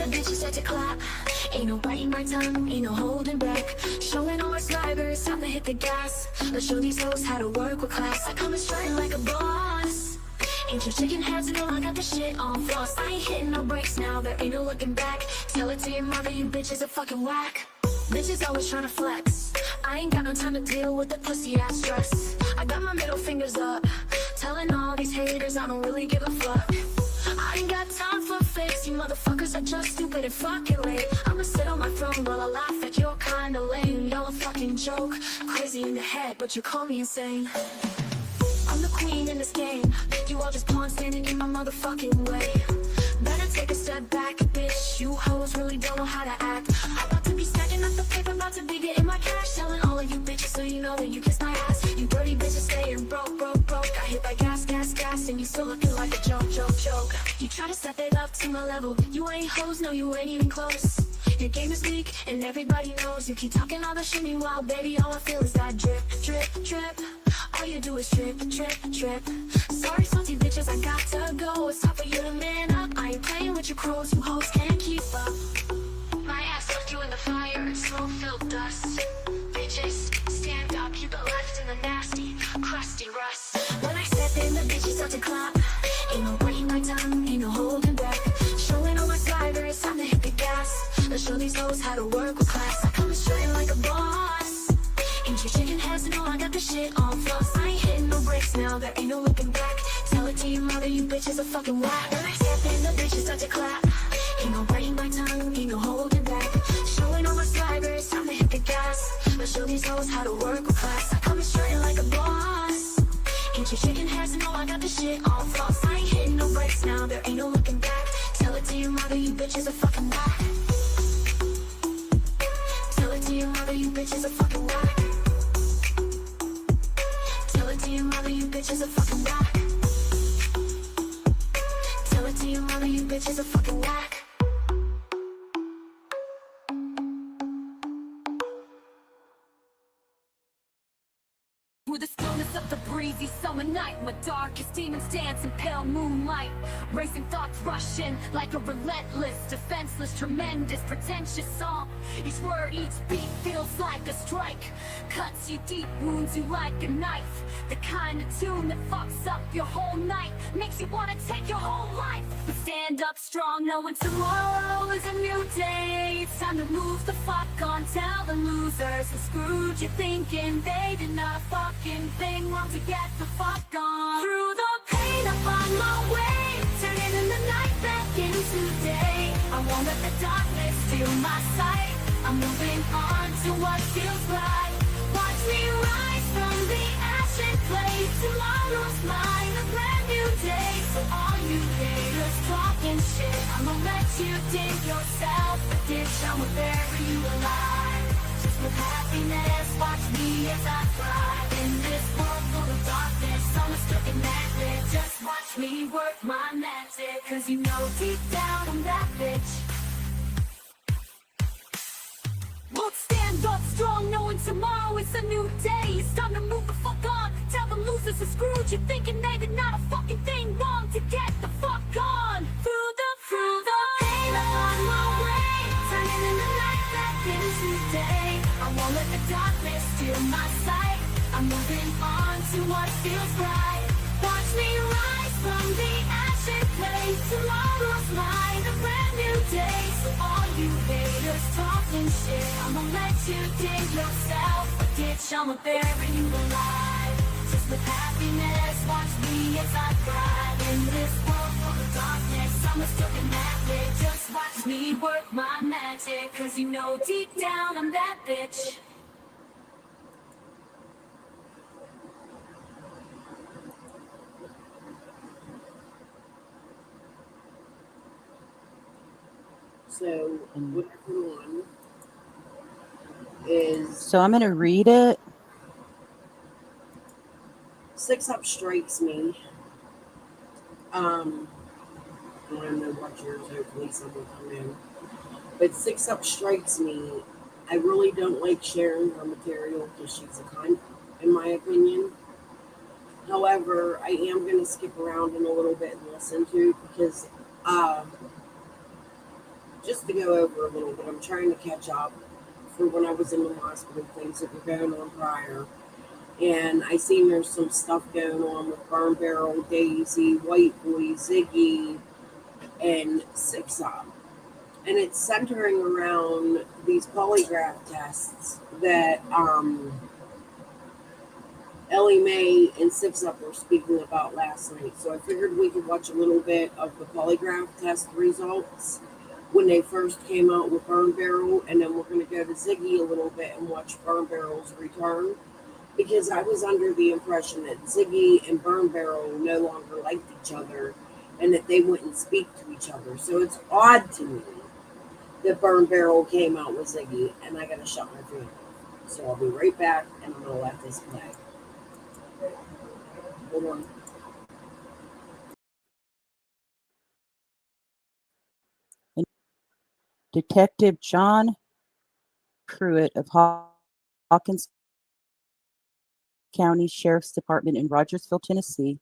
the bitches start to clap. Ain't no biting my tongue, ain't no holding back. Showing all my swagger, it's time to hit the gas. Let's show these hoes how to work with class. I come strutting like a boss. Ain't your chicken heads, no, I got the shit on floss. I ain't hitting no brakes now, there ain't no looking back. Tell it to your mother, you bitches are fucking whack. Bitches always tryna flex. I ain't got no time to deal with the pussy ass stress. I got my middle fingers up, telling all these haters I don't really give a fuck. I ain't got time for fakes, you motherfuckers are just stupid and fucking lame. I'ma sit on my throne while I laugh at your kinda lame. Y'all a fucking joke, crazy in the head, but you call me insane. I'm the queen in this game, you all just pawns standing in my motherfucking way. Better take a step back, bitch, you hoes really don't know how to act. I'm about to be stacking up the paper, about to be getting my cash. Telling all of you bitches so you know that you kiss my ass. You dirty bitches staying broke, broke, broke. Got hit by gas, gas, gas, and you still looking like a joke, joke, joke. You try to step it up to my level, you ain't hoes, no you ain't even close. Your game is weak, and everybody knows. You keep talking all the shit, meanwhile, baby, all I feel is that drip, drip, drip. All you do is trip, trip, trip. Sorry, salty bitches, I got to go. It's time for you to man up. I ain't playing with your crows, you hoes can't keep up. My ass left you in the fire and smoke-filled dust. Bitches, stand up, you got left in the nasty, crusty rust. When I step in, the bitches start to clap. Ain't no biting my tongue, ain't no holding back. Showing all my swagger, it's time to hit the gas. Let's show these hoes how to work with class. I come straight like a boss. Ain't your chicken heads, no, I got the shit on floss. I ain't hitting no brakes now, there ain't no looking back. Tell it to your mother, you bitches are fucking whack. When I step in, the bitches start to clap. Ain't no biting my tongue, ain't no holding back. Showing all my swagger, it's time to hit the gas. Let's show these hoes how to work with class. I come straight like a boss. Ain't your chicken heads, no, I got the shit on floss. I ain't hitting no brakes now, there ain't no looking back. Tell it to your mother, you bitches are fucking whack. Tell it to your mother, you bitches are fucking whack. Tell it to your mother, you bitches are fucking whack. Tell it to your mother, you bitches are fucking whack. Through the stillness of the breezy summer night, my darkest demons dance in pale moonlight. Racing thoughts rush in like a relentless, defenseless, tremendous, pretentious song. Each word, each beat feels like a strike. Cuts you deep, wounds you like a knife. The kind of tune that fucks up your whole night, makes you wanna take your whole life. But stand up strong, knowing tomorrow is a new day. It's time to move the fuck on, tell the losers and screwed you thinking they did not a fucking thing wrong to get the fuck on. Through the pain I find my way, turning in the night back into day. I won't let the darkness steal my sight. I'm moving on to what feels right. Watch me rise from the ash and clay. Tomorrow's mine, a brand new day. So all you haters talking shit, I'ma let you dig yourself a ditch. I'ma bury you alive, just with happiness. Watch me as I thrive in this world full of darkness. I'm stuck in magic. Just watch me work my magic, cause you know deep down I'm that bitch. Won't stand up strong, knowing tomorrow is a new day. It's time to move the fuck on. Tell the losers are screwed. You're thinking they did not a fucking thing wrong to get the fuck on. Through the pain I'm on my way, turning in the night back into day. I won't let the darkness steal my sight. I'm moving on to what feels right. Watch me rise from the ash and clay. Tomorrow's mine, a brand new day. So all you haters talking shit, I'ma let you dig yourself a ditch. I'ma bury you alive, just with happiness. Watch me as I thrive in this world full of darkness. I'm stuck in magic. Just watch me work my magic, cause you know deep down I'm that bitch. So, what everyone is. So I'm going to read it. 6 Up strikes me. I don't know what yours, hopefully someone will come in. But 6 Up strikes me. I really don't like sharing her material because she's a cunt, in my opinion. However, I am going to skip around in a little bit and listen to it because just to go over a little bit, I'm trying to catch up for when I was in the hospital, things that were going on prior. And I seen there's some stuff going on with Burn Barrel, Daisy, White Boy, Ziggy, and Six Up. And it's centering around these polygraph tests that Ellie Mae and Six Up were speaking about last night. So I figured we could watch a little bit of the polygraph test results when they first came out with Burn Barrel, and then we're going to go to Ziggy a little bit and watch Burn Barrel's return. Because I was under the impression that Ziggy and Burn Barrel no longer liked each other and that they wouldn't speak to each other. So it's odd to me that Burn Barrel came out with Ziggy, and I gotta shut my phone off. So I'll be right back, and I'm gonna let this play. Hold on. Detective John Pruitt of Hawkins County Sheriff's Department in Rogersville, Tennessee,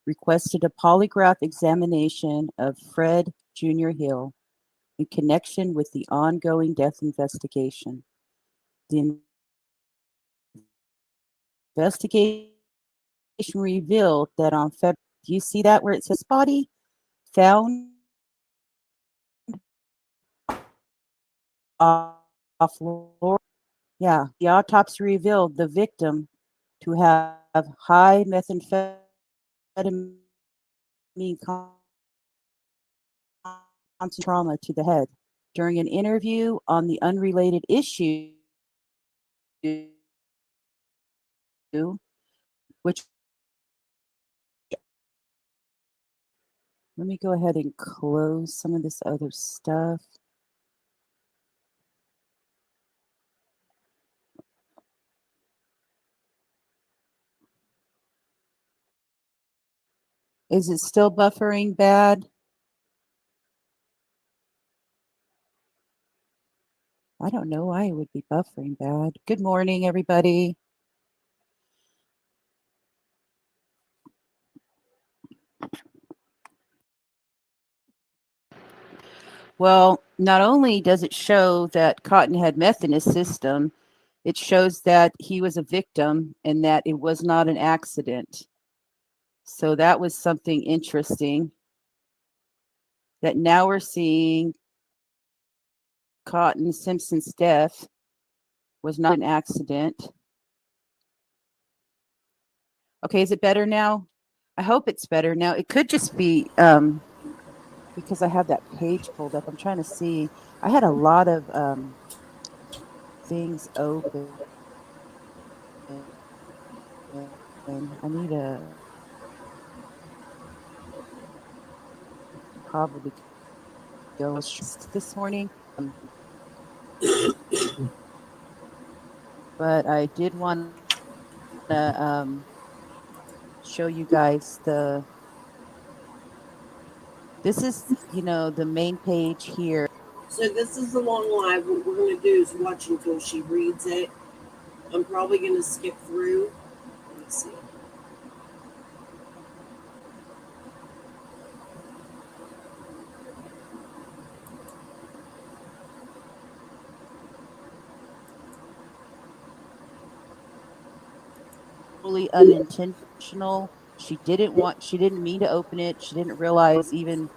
requested a polygraph examination of Fred Jr. Hill in connection with the ongoing death investigation. The investigation revealed that on February, do you see that where it says body found off floor? Yeah, the autopsy revealed the victim to have high methamphetamine trauma to the head. During an interview on the unrelated issue, which let me go ahead and close some of this other stuff. Is it still buffering bad? I don't know why it would be buffering bad. Good morning, everybody. Well, not only does it show that Cotton had meth in his system, it shows that he was a victim and that it was not an accident. So that was something interesting that now we're seeing Cotton Simpson's death was not an accident. Okay, is it better now? I hope it's better now. It could just be because I have that page pulled up. I'm trying to see. I had a lot of things open. And I need to probably go this morning. But I did want to show you guys this is, the main page here. So this is the long live. What we're gonna do is watch until she reads it. I'm probably gonna skip through. Let me see. Totally unintentional. She didn't mean to open it. She didn't realize even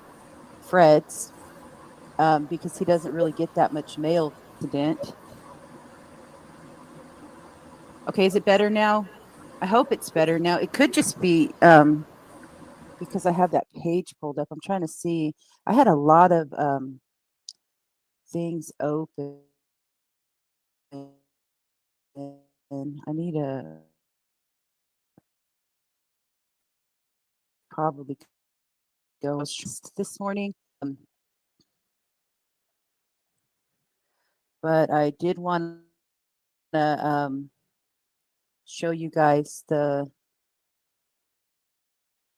Fred's because he doesn't really get that much mail accident. Okay, is it better now? I hope it's better now. It could just be because I have that page pulled up. I'm trying to see. I had a lot of things open, and I need to probably go this morning. But I did want to show you guys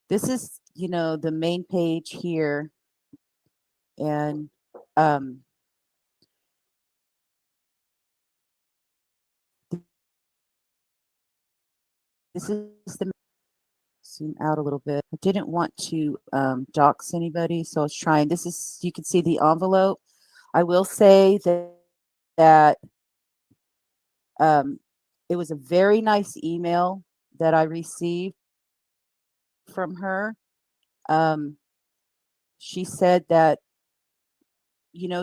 this is, the main page here. And this is the zoom out a little bit. I didn't want to dox anybody, so I was trying. You can see the envelope. I will say that it was a very nice email that I received from her. She said that,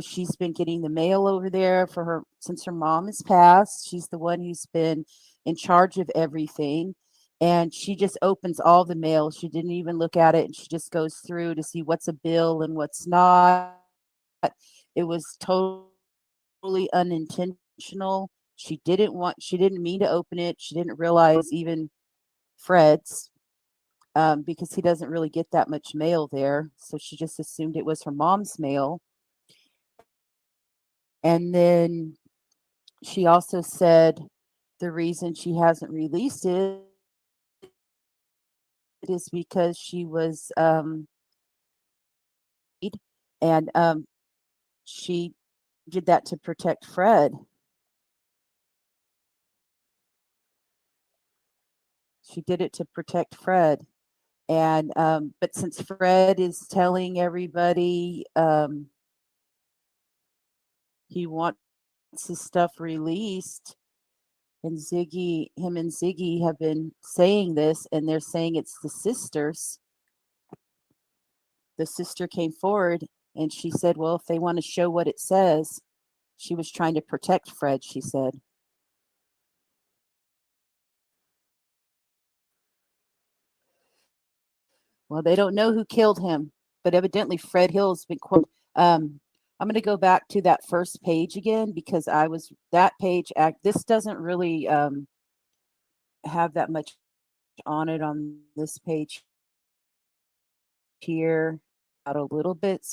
she's been getting the mail over there for her since her mom has passed. She's the one who's been in charge of everything. And she just opens all the mail. She didn't even look at it. And she just goes through to see what's a bill and what's not. It was totally unintentional. She didn't mean to open it. She didn't realize even Fred's, because he doesn't really get that much mail there. So she just assumed it was her mom's mail. And then she also said the reason she hasn't released it is because she was and she did that to protect Fred. She did it to protect Fred. And but since Fred is telling everybody he wants his stuff released, and him and Ziggy have been saying this, and they're saying it's the sisters. The sister came forward and she said, well, if they want to show what it says, she was trying to protect Fred, she said. Well, they don't know who killed him, but evidently Fred Hill's been quote. I'm going to go back to that first page again because that page. This doesn't really have that much on it on this page here. Out a little bit.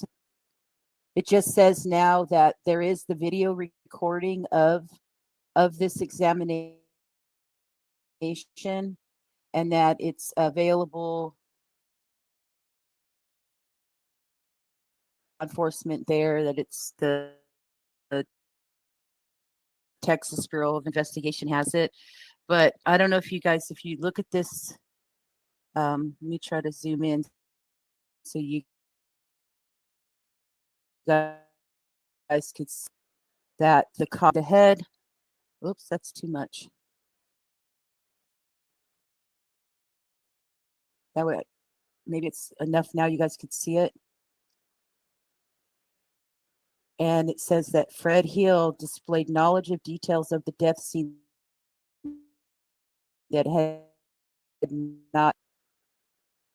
It just says now that there is the video recording of this examination, and that it's available enforcement there, that it's the Texas Bureau of Investigation has it. But I don't know if you look at this, let me try to zoom in so you guys could see that the head, oops, that's too much. That way, maybe it's enough now you guys could see it. And it says that Fred Hill displayed knowledge of details of the death scene that had not.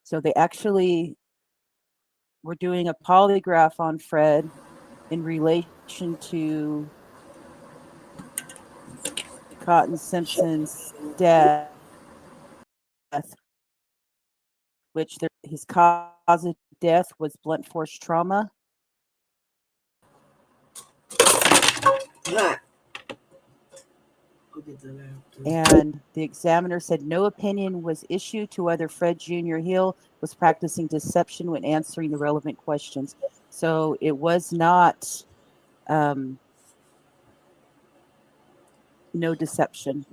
So they actually were doing a polygraph on Fred in relation to Cotton Simpson's death, which his cause of death was blunt force trauma. And the examiner said no opinion was issued to whether Fred Jr. Hill was practicing deception when answering the relevant questions. So it was not no deception.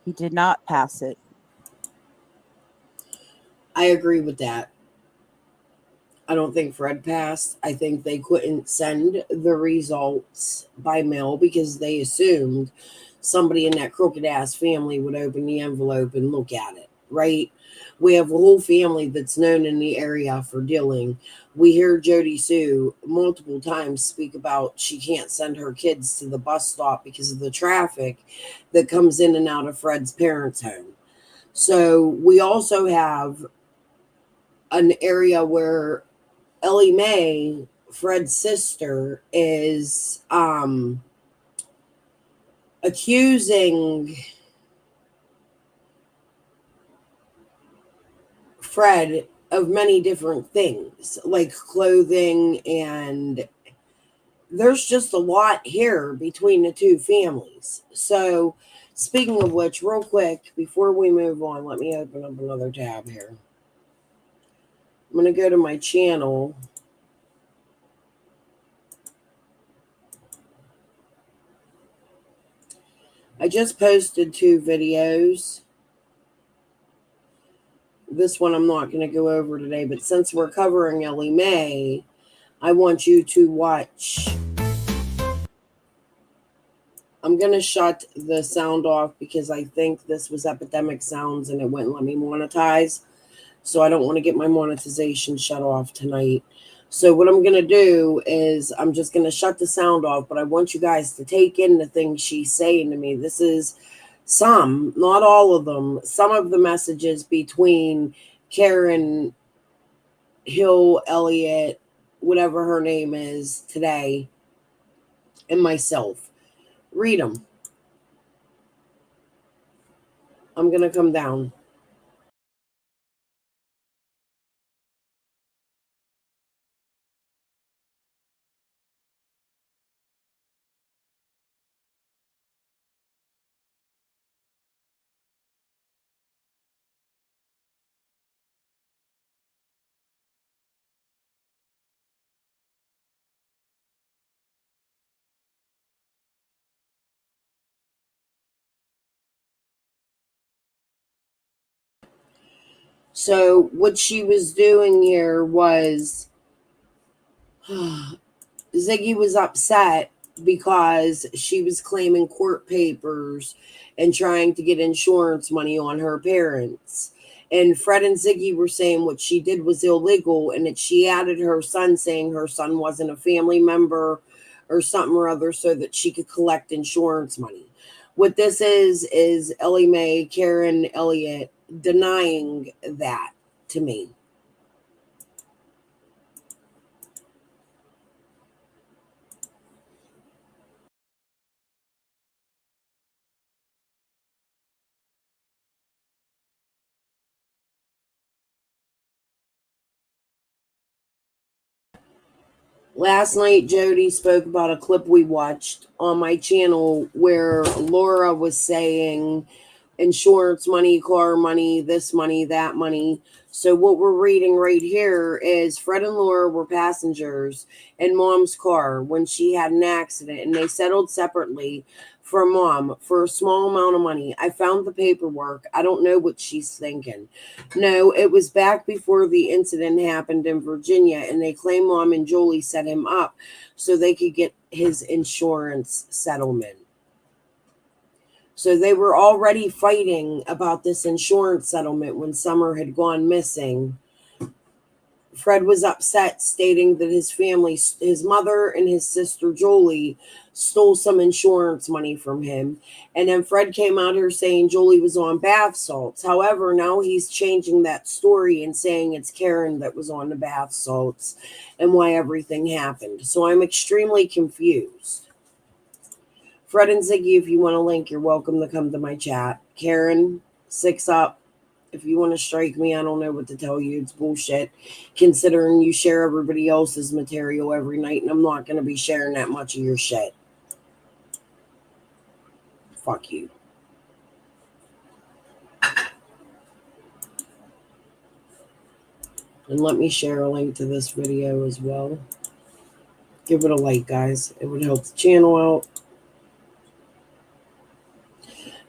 He did not pass it. I agree with that. I don't think Fred passed. I think they couldn't send the results by mail because they assumed somebody in that crooked ass family would open the envelope and look at it, right? We have a whole family that's known in the area for dealing. We hear Jody Sue multiple times speak about she can't send her kids to the bus stop because of the traffic that comes in and out of Fred's parents' home. So we also have an area where Ellie Mae, Fred's sister, is accusing Fred of many different things, like clothing, and there's just a lot here between the two families. So, speaking of which, real quick, before we move on, let me open up another tab here. I'm going to go to my channel. I just posted 2 videos. This one I'm not going to go over today, but since we're covering Ellie Mae, I want you to watch. I'm going to shut the sound off because I think this was Epidemic Sounds and it wouldn't let me monetize. So I don't want to get my monetization shut off tonight. So what I'm going to do is I'm just going to shut the sound off, but I want you guys to take in the things she's saying to me. This is some, not all of them, some of the messages between Karen Hill Elliott, whatever her name is today, and myself. Read them. I'm going to come down. So what she was doing here was Ziggy was upset because she was claiming court papers and trying to get insurance money on her parents. And Fred and Ziggy were saying what she did was illegal and that she added her son, saying her son wasn't a family member or something or other so that she could collect insurance money. What this is Ellie Mae, Karen Elliott, denying that to me. Last night, Jody spoke about a clip we watched on my channel where Laura was saying insurance money, car money, this money, that money. So what we're reading right here is Fred and Laura were passengers in Mom's car when she had an accident, and they settled separately for Mom for a small amount of money. I found the paperwork. I don't know what she's thinking. No, it was back before the incident happened in Virginia, and they claim Mom and Jolie set him up so they could get his insurance settlement. So they were already fighting about this insurance settlement when Summer had gone missing. Fred was upset, stating that his family, his mother and his sister Jolie, stole some insurance money from him. And then Fred came out here saying Jolie was on bath salts. However, now he's changing that story and saying it's Karen that was on the bath salts and why everything happened. So I'm extremely confused. Fred and Ziggy, if you want a link, you're welcome to come to my chat. Karen, 6 up. If you want to strike me, I don't know what to tell you. It's bullshit, considering you share everybody else's material every night, and I'm not going to be sharing that much of your shit. Fuck you. And let me share a link to this video as well. Give it a like, guys. It would help the channel out.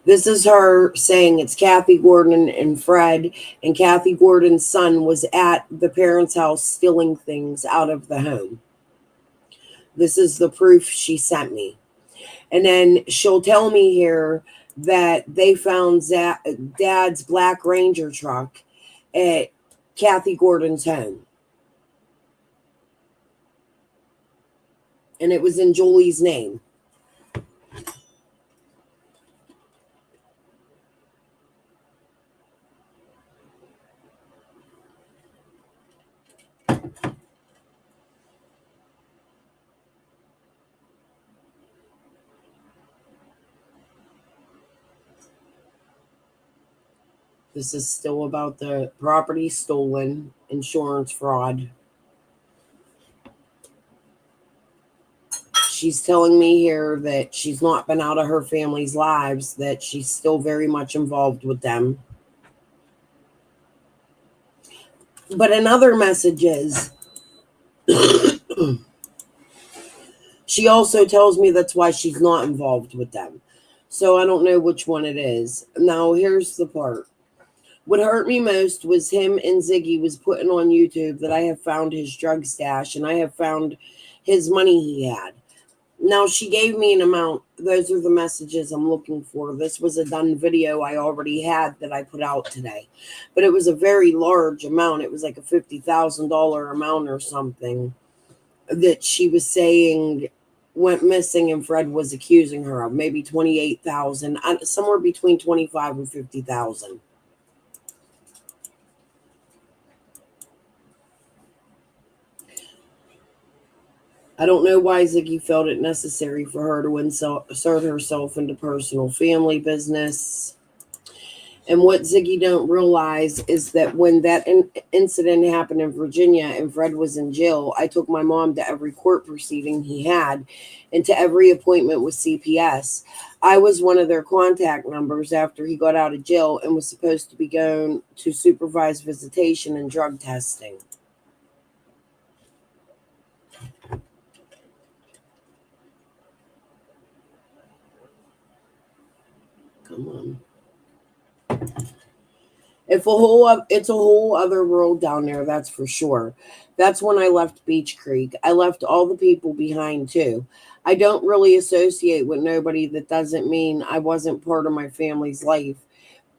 This is her saying it's Kathy Gordon and Fred, and Kathy Gordon's son was at the parents' house stealing things out of the home. This is the proof she sent me. And then she'll tell me here that they found Dad's Black Ranger truck at Kathy Gordon's home. And it was in Jolie's name. This is still about the property stolen, insurance fraud. She's telling me here that she's not been out of her family's lives, that she's still very much involved with them. But in other messages, she also tells me that's why she's not involved with them. So I don't know which one it is. Now, here's the part. What hurt me most was him and Ziggy was putting on YouTube that I have found his drug stash and I have found his money he had. Now, she gave me an amount. Those are the messages I'm looking for. This was a done video I already had that I put out today. But it was a very large amount. It was like a $50,000 amount or something that she was saying went missing and Fred was accusing her of. Maybe 28,000, somewhere between 25 and 50,000. I don't know why Ziggy felt it necessary for her to insert herself into personal family business. And what Ziggy don't realize is that when that incident happened in Virginia and Fred was in jail, I took my mom to every court proceeding he had and to every appointment with CPS. I was one of their contact numbers after he got out of jail and was supposed to be going to supervised visitation and drug testing. Come on. It's a whole other world down there, that's for sure. That's when I left Beach Creek. I left all the people behind too. I don't really associate with nobody. That doesn't mean I wasn't part of my family's life.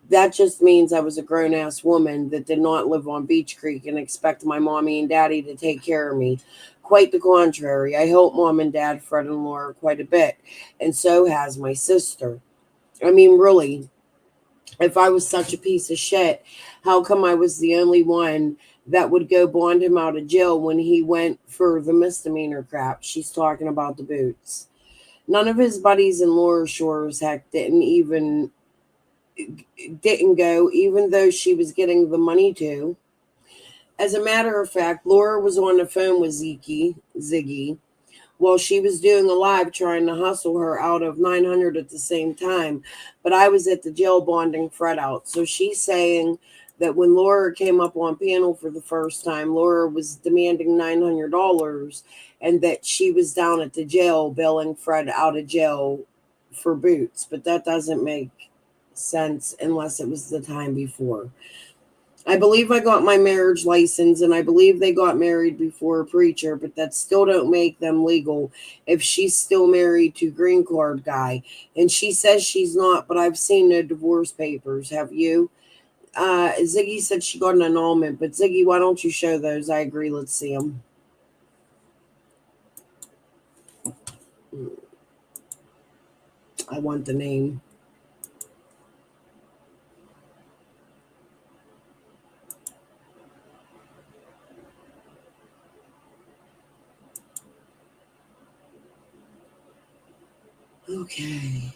That just means I was a grown-ass woman that did not live on Beach Creek and expect my mommy and daddy to take care of me. Quite the contrary. I help mom and dad, Fred and Laura, quite a bit. And so has my sister. I mean, really, if I was such a piece of shit, how come I was the only one that would go bond him out of jail when he went for the misdemeanor crap? She's talking about the boots. None of his buddies in Laura Shores, heck, didn't go, even though she was getting the money to. As a matter of fact, Laura was on the phone with Ziggy, while she was doing a live trying to hustle her out of 900 at the same time. But I was at the jail bonding Fred out. So she's saying that when Laura came up on panel for the first time, Laura was demanding $900 and that she was down at the jail bailing Fred out of jail for boots. But that doesn't make sense unless it was the time before. I believe I got my marriage license and I believe they got married before a preacher, but that still don't make them legal if she's still married to green card guy. And she says she's not, but I've seen no divorce papers. Have you? Ziggy said she got an annulment, but Ziggy, why don't you show those? I agree. Let's see them. I want the name. Okay.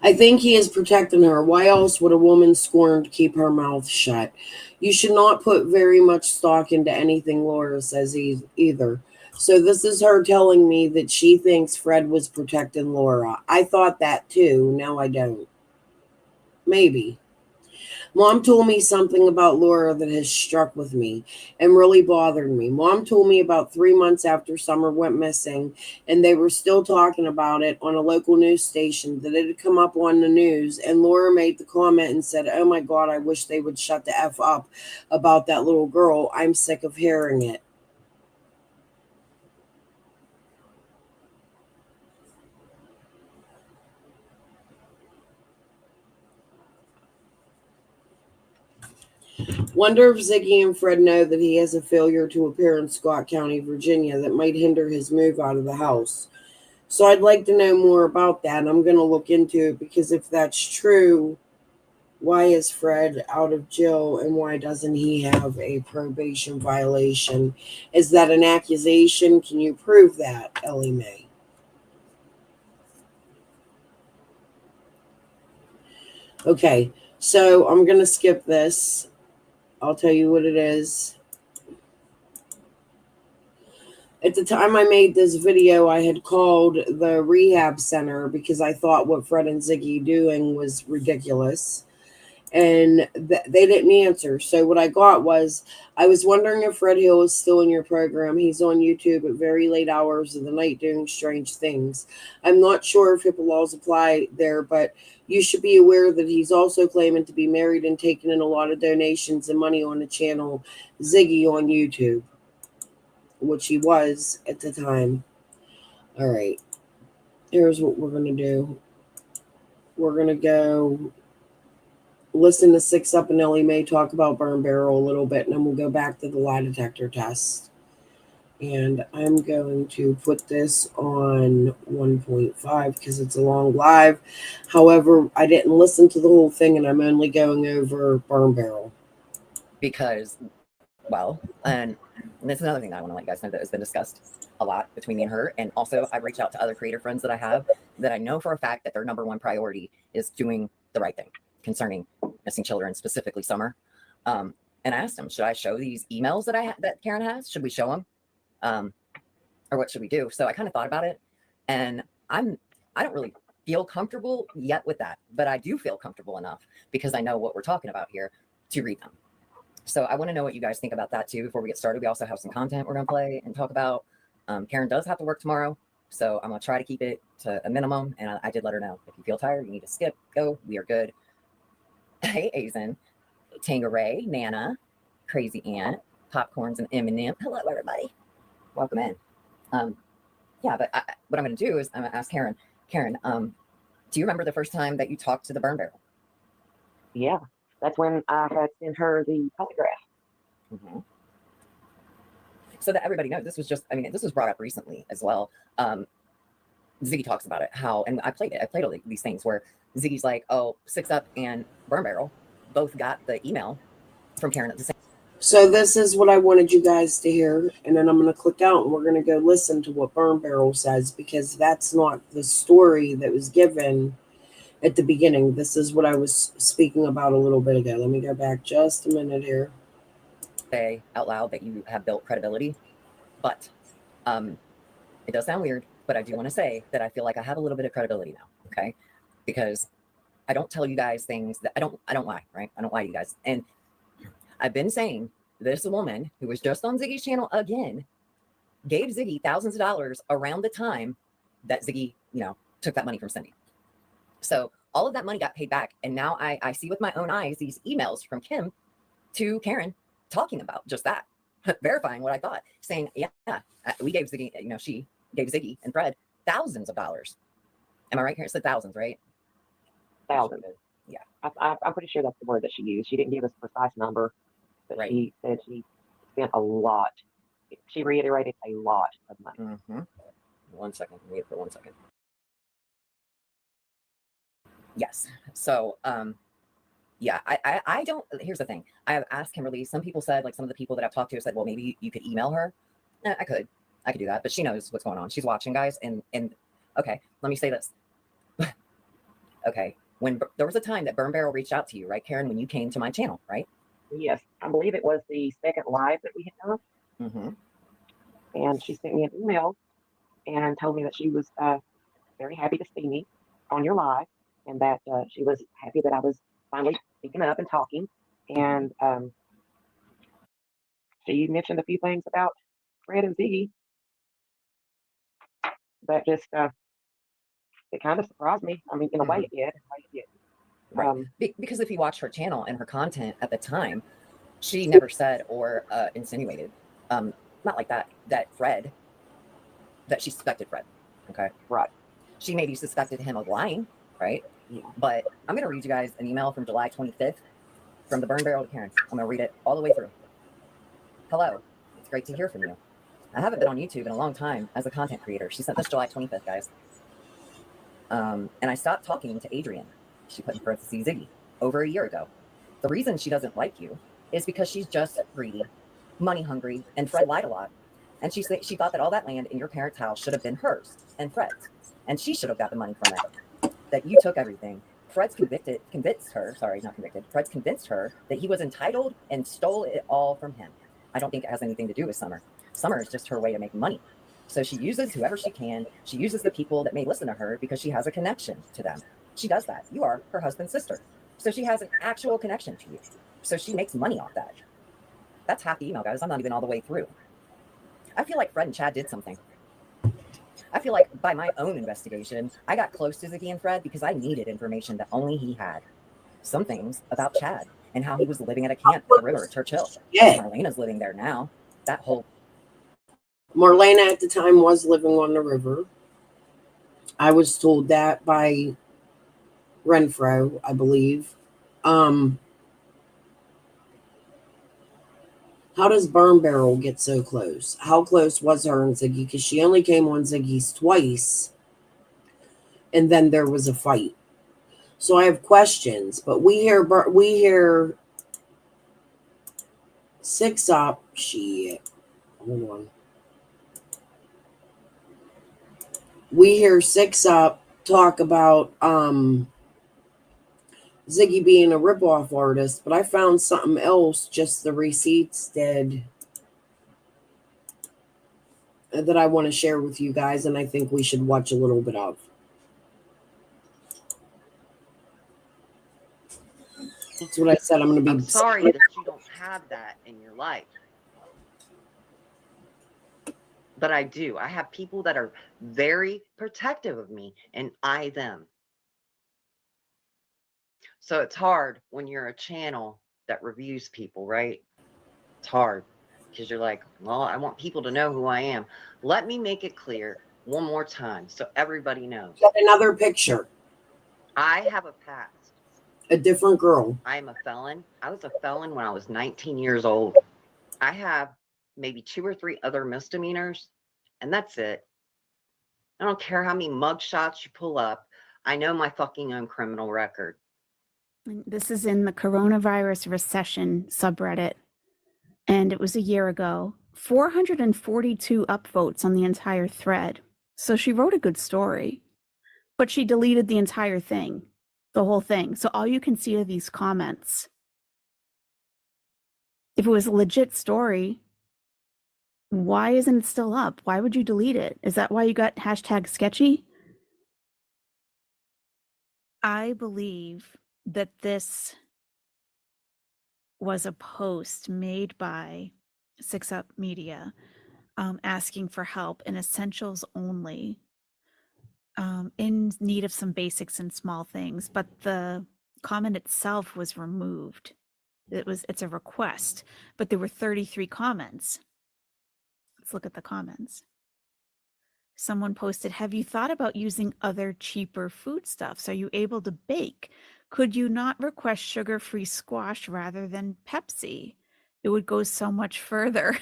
I think he is protecting her. Why else would a woman scorn to keep her mouth shut? You should not put very much stock into anything Laura says either. So this is her telling me that she thinks Fred was protecting Laura. I thought that too. Now I don't. Maybe. Mom told me something about Laura that has struck with me and really bothered me. Mom told me about 3 months after Summer went missing, and they were still talking about it on a local news station, that it had come up on the news, and Laura made the comment and said, "Oh my God, I wish they would shut the F up about that little girl. I'm sick of hearing it." Wonder if Ziggy and Fred know that he has a failure to appear in Scott County, Virginia that might hinder his move out of the house. So I'd like to know more about that. I'm going to look into it, because if that's true, why is Fred out of jail and why doesn't he have a probation violation? Is that an accusation? Can you prove that, Ellie Mae? Okay, so I'm going to skip this. I'll tell you what it is. At the time I made this video, I had called the rehab center because I thought what Fred and Ziggy doing was ridiculous. and they didn't answer. So what I got was, I was wondering if Fred Hill is still in your program. He's on YouTube at very late hours of the night doing strange things. I'm not sure if HIPAA laws apply there, but you should be aware that he's also claiming to be married and taking in a lot of donations and money on the channel Ziggy on YouTube, which he was at the time. All right, here's what we're going to do. We're going to go listen to Six Up and Ellie Mae talk about Burn Barrel a little bit, and then we'll go back to the lie detector test. And I'm going to put this on 1.5 because it's a long live. However, I didn't listen to the whole thing, and I'm only going over Burn Barrel. Because, well, and this is another thing that I want to let you guys know that has been discussed a lot between me and her. And also, I've reached out to other creator friends that I have that I know for a fact that their number one priority is doing the right thing concerning missing children, specifically Summer. And I asked them, should I show these emails that Karen has? Should we show them? Or what should we do? So I kind of thought about it, and I don't really feel comfortable yet with that, but I do feel comfortable enough because I know what we're talking about here to read them. So I want to know what you guys think about that too before we get started. We also have some content we're going to play and talk about. Karen does have to work tomorrow, so I'm going to try to keep it to a minimum, and I did let her know, if you feel tired, you need to skip, go, we are good. Hey, Azen, Tangeray, Nana, Crazy Aunt, Popcorns, and Eminem. Hello, everybody. Welcome in. Yeah, but what I'm going to do is I'm going to ask Karen. Karen, do you remember the first time that you talked to the Burn Barrel? Yeah, that's when I had sent her the polygraph. Mm-hmm. So that everybody knows, this was brought up recently as well. Ziggy talks about it, how, and I played all these things where Ziggy's like, oh, Six Up and Burn Barrel both got the email from Karen at the same. So this is what I wanted you guys to hear, and then I'm going to click out and we're going to go listen to what Burn Barrel says, because that's not the story that was given at the beginning. This is what I was speaking about a little bit ago. Let me go back just a minute here. Say out loud that you have built credibility, but it does sound weird, but I do want to say that I feel like I have a little bit of credibility now, okay? Because I don't tell you guys things that I don't lie, right? I don't lie to you guys. And I've been saying this woman who was just on Ziggy's channel again gave Ziggy thousands of dollars around the time that Ziggy, took that money from Cindy. So all of that money got paid back. And now I see with my own eyes these emails from Kim to Karen talking about just that, verifying what I thought, saying, yeah, we gave Ziggy, she gave Ziggy and Fred thousands of dollars. Am I right, Karen? It said thousands, right? Thousands. Yeah. I'm pretty sure that's the word that she used. She didn't give us a precise number, but Right. She said she spent a lot. She reiterated a lot of money. Mm-hmm. 1 second. Wait for 1 second. Yes. So, yeah, I don't, here's the thing. I have asked Kimberly, some people said, like some of the people that I've talked to said, well, maybe you could email her. I could do that, but she knows what's going on. She's watching, guys. And okay, let me say this. Okay. When there was a time that Burn Barrel reached out to you, right, Karen, when you came to my channel, right? Yes, I believe it was the second live that we had done. Mm-hmm. And she sent me an email and told me that she was very happy to see me on your live, and that she was happy that I was finally speaking up and talking. And she mentioned a few things about Fred and Ziggy that just it kind of surprised me. I mean, in a way it did. Right. Because if you watch her channel and her content at the time, she never said or insinuated, not like that she suspected Fred. Okay. Right. She maybe suspected him of lying, right? Yeah. But I'm going to read you guys an email from July 25th from the Burn Barrel to Karen. I'm going to read it all the way through. Hello. It's great to hear from you. I haven't been on YouTube in a long time as a content creator. She sent this July 25th, guys. And I stopped talking to Adrian. She put in parentheses Ziggy over a year ago. The reason she doesn't like you is because she's just greedy, money hungry, and Fred lied a lot. And she thought that all that land in your parents' house should have been hers and Fred's, and she should have got the money from it. That you took everything. Fred's convinced her that he was entitled and stole it all from him. I don't think it has anything to do with Summer. Summer is just her way to make money. So she uses whoever she can. She uses the people that may listen to her because she has a connection to them. She does that. You are her husband's sister. So she has an actual connection to you. So she makes money off that. That's half the email, guys. I'm not even all the way through. I feel like Fred and Chad did something. I feel like by my own investigation, I got close to Ziggy and Fred because I needed information that only he had. Some things about Chad and how he was living at a camp at the river at Churchill. Yeah. Marlena's living there now. That whole Marlena at the time was living on the river. I was told that by Renfro, I believe. How does Burn Barrel get so close? How close was her and Ziggy? Because she only came on Ziggy's twice, and then there was a fight. So I have questions, but we hear Six Up. Shit, hold on. We hear Six Up talk about Ziggy being a ripoff artist, but I found something else, just the receipts did, that I want to share with you guys, and I think we should watch a little bit of. That's what I said. I'm going to be I'm sorry that you don't have that in your life. But I do. I have people that are very protective of me, and I them. So it's hard when you're a channel that reviews people, right? It's hard because you're like, well, I want people to know who I am. Let me make it clear one more time so everybody knows. Get another picture. I have a past. A different girl. I am a felon. I was a felon when I was 19 years old. I have maybe 2 or 3 other misdemeanors, and that's it. I don't care how many mug shots you pull up. I know my fucking own criminal record. This is in the coronavirus recession subreddit, and it was a year ago. 442 upvotes on the entire thread. So she wrote a good story, but she deleted the entire thing, the whole thing. So all you can see are these comments. If it was a legit story, why isn't it still up? Why would you delete it? Is that why you got hashtag sketchy? I believe that this was a post made by Six Up Media asking for help in essentials only, in need of some basics and small things, but the comment itself was removed. It's a request, but there were 33 comments. Let's look at the comments. Someone posted, have you thought about using other cheaper foodstuffs? Are you able to bake? Could you not request sugar-free squash rather than Pepsi? It would go so much further.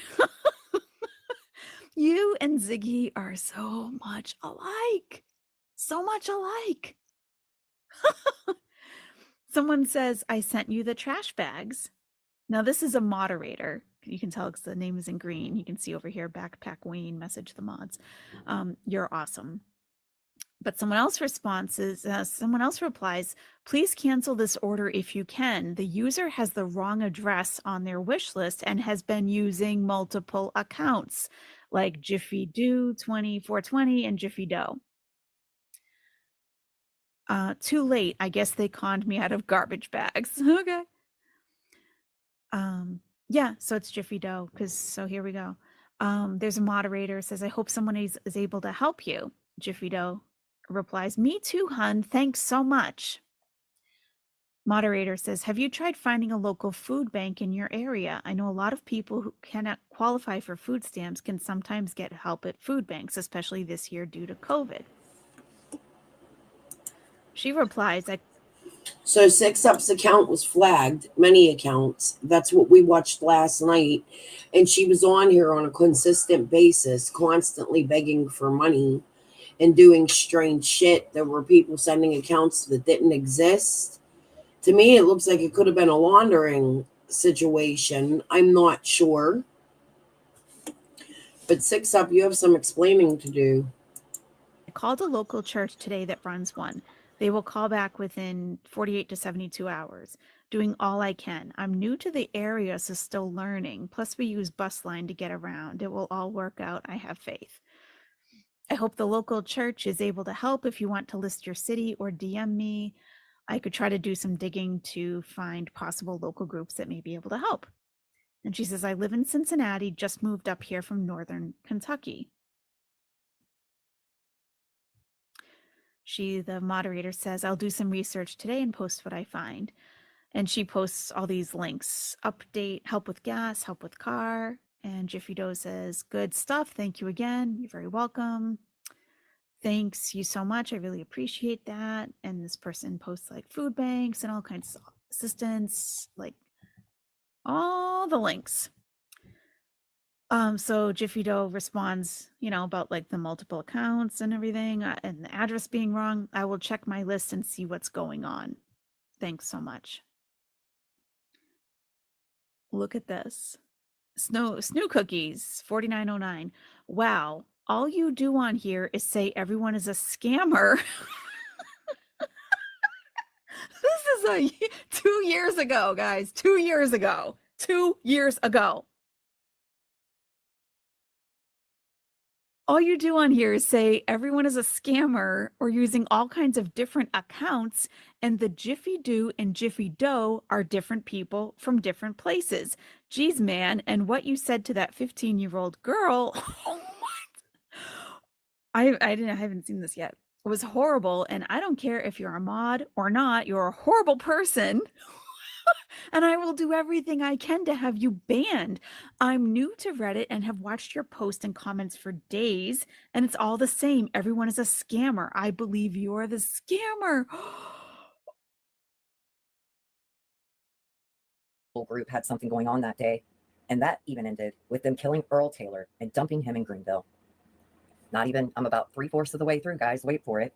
You and Ziggy are so much alike. So much alike. Someone says, I sent you the trash bags. Now, this is a moderator. You can tell because the name is in green. You can see over here, Backpack Wayne, message the mods. You're awesome. But someone else replies, please cancel this order if you can. The user has the wrong address on their wish list and has been using multiple accounts like Jiffy Do 2420 and Jiffy Dough. Too late. I guess they conned me out of garbage bags. Okay. Yeah, so it's Jiffy Dough, so here we go. There's a moderator says, I hope someone is able to help you. Jiffy Dough replies, me too, hun. Thanks so much. Moderator says, have you tried finding a local food bank in your area? I know a lot of people who cannot qualify for food stamps can sometimes get help at food banks, especially this year due to COVID. She replies, So Six Up's account was flagged, many accounts. That's what we watched last night. And she was on here on a consistent basis, constantly begging for money and doing strange shit. There were people sending accounts that didn't exist. To me, it looks like it could have been a laundering situation. I'm not sure. But Six Up, you have some explaining to do. I called a local church today that runs one. They will call back within 48 to 72 hours, doing all I can. I'm new to the area, so still learning. Plus, we use bus line to get around. It will all work out. I have faith. I hope the local church is able to help. If you want to list your city or DM me, I could try to do some digging to find possible local groups that may be able to help. And she says, I live in Cincinnati, just moved up here from northern Kentucky. The moderator says, I'll do some research today and post what I find. And she posts all these links, update, help with gas, help with car. And Jiffy Doe says, good stuff. Thank you again. You're very welcome. Thanks you so much. I really appreciate that. And this person posts like food banks and all kinds of assistance, like all the links. So Jiffy Doe responds, about like the multiple accounts and everything and the address being wrong. I will check my list and see what's going on. Thanks so much. Look at this. Snoo Cookies, 4909. Wow. All you do on here is say everyone is a scammer. This is 2 years ago, guys. 2 years ago. 2 years ago. All you do on here is say everyone is a scammer or using all kinds of different accounts, and the Jiffy Do and Jiffy Doe are different people from different places. Geez, man, and what you said to that 15-year-old girl, oh my, I haven't seen this yet. It was horrible, and I don't care if you're a mod or not, you're a horrible person. And I will do everything I can to have you banned. I'm new to Reddit and have watched your posts and comments for days, and it's all the same. Everyone is a scammer. I believe you're the scammer. Whole group had something going on that day, and that even ended with them killing Earl Taylor and dumping him in Greenville. Not even, I'm about 3/4 of the way through, guys. Wait for it.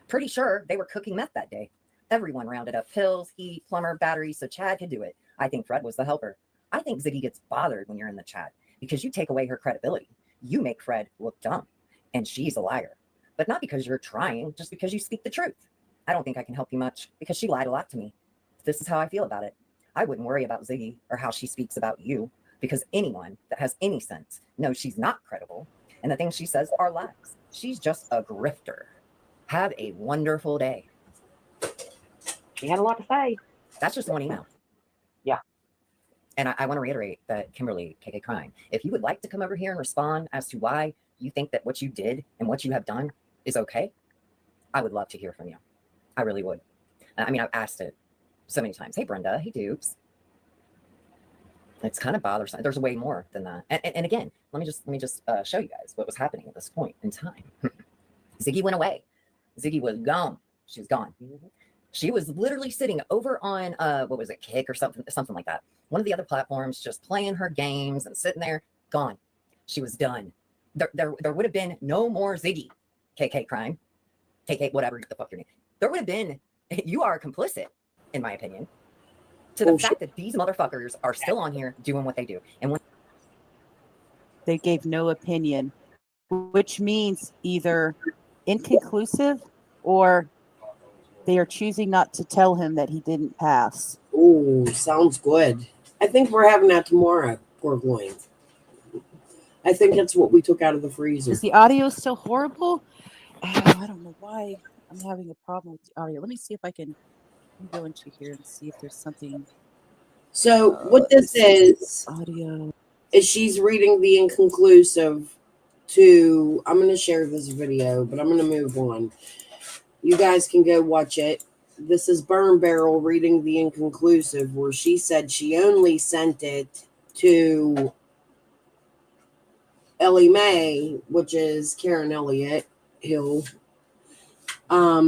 Pretty sure they were cooking meth that day. Everyone rounded up pills, heat, plumber, batteries, so Chad could do it. I think Fred was the helper. I think Ziggy gets bothered when you're in the chat because you take away her credibility. You make Fred look dumb, and she's a liar. But not because you're trying, just because you speak the truth. I don't think I can help you much because she lied a lot to me. This is how I feel about it. I wouldn't worry about Ziggy or how she speaks about you because anyone that has any sense knows she's not credible, and the things she says are lies. She's just a grifter. Have a wonderful day. She had a lot to say. That's just one email. Yeah. And I want to reiterate that Kimberly, KK Crime, if you would like to come over here and respond as to why you think that what you did and what you have done is okay, I would love to hear from you. I really would. I mean, I've asked it so many times. Hey, Brenda. Hey, Dupes. It's kind of bothersome. There's way more than that. And again, let me just show you guys what was happening at this point in time. Ziggy went away. Ziggy was gone. She was gone. She was literally sitting over on what was it, Kick or something like that. One of the other platforms, just playing her games and sitting there. Gone. She was done. There would have been no more Ziggy. KK Crime, KK whatever the fuck your name. There would have been. You are complicit, in my opinion, to the fact that these motherfuckers are still on here doing what they do. And when They gave no opinion, which means either inconclusive or they are choosing not to tell him that he didn't pass. Ooh, sounds good. I think we're having that tomorrow, pork loin. I think that's what we took out of the freezer. Is the audio still horrible? Oh, I don't know why I'm having a problem with the audio. Let me see if I can go into here and see if there's something. So what this is Audio. She's reading the inconclusive to, I'm going to share this video, but I'm going to move on. You guys can go watch it. This is Burn Barrel reading the inconclusive, where she said she only sent it to Ellie Mae, which is Karen Elliott Hill. For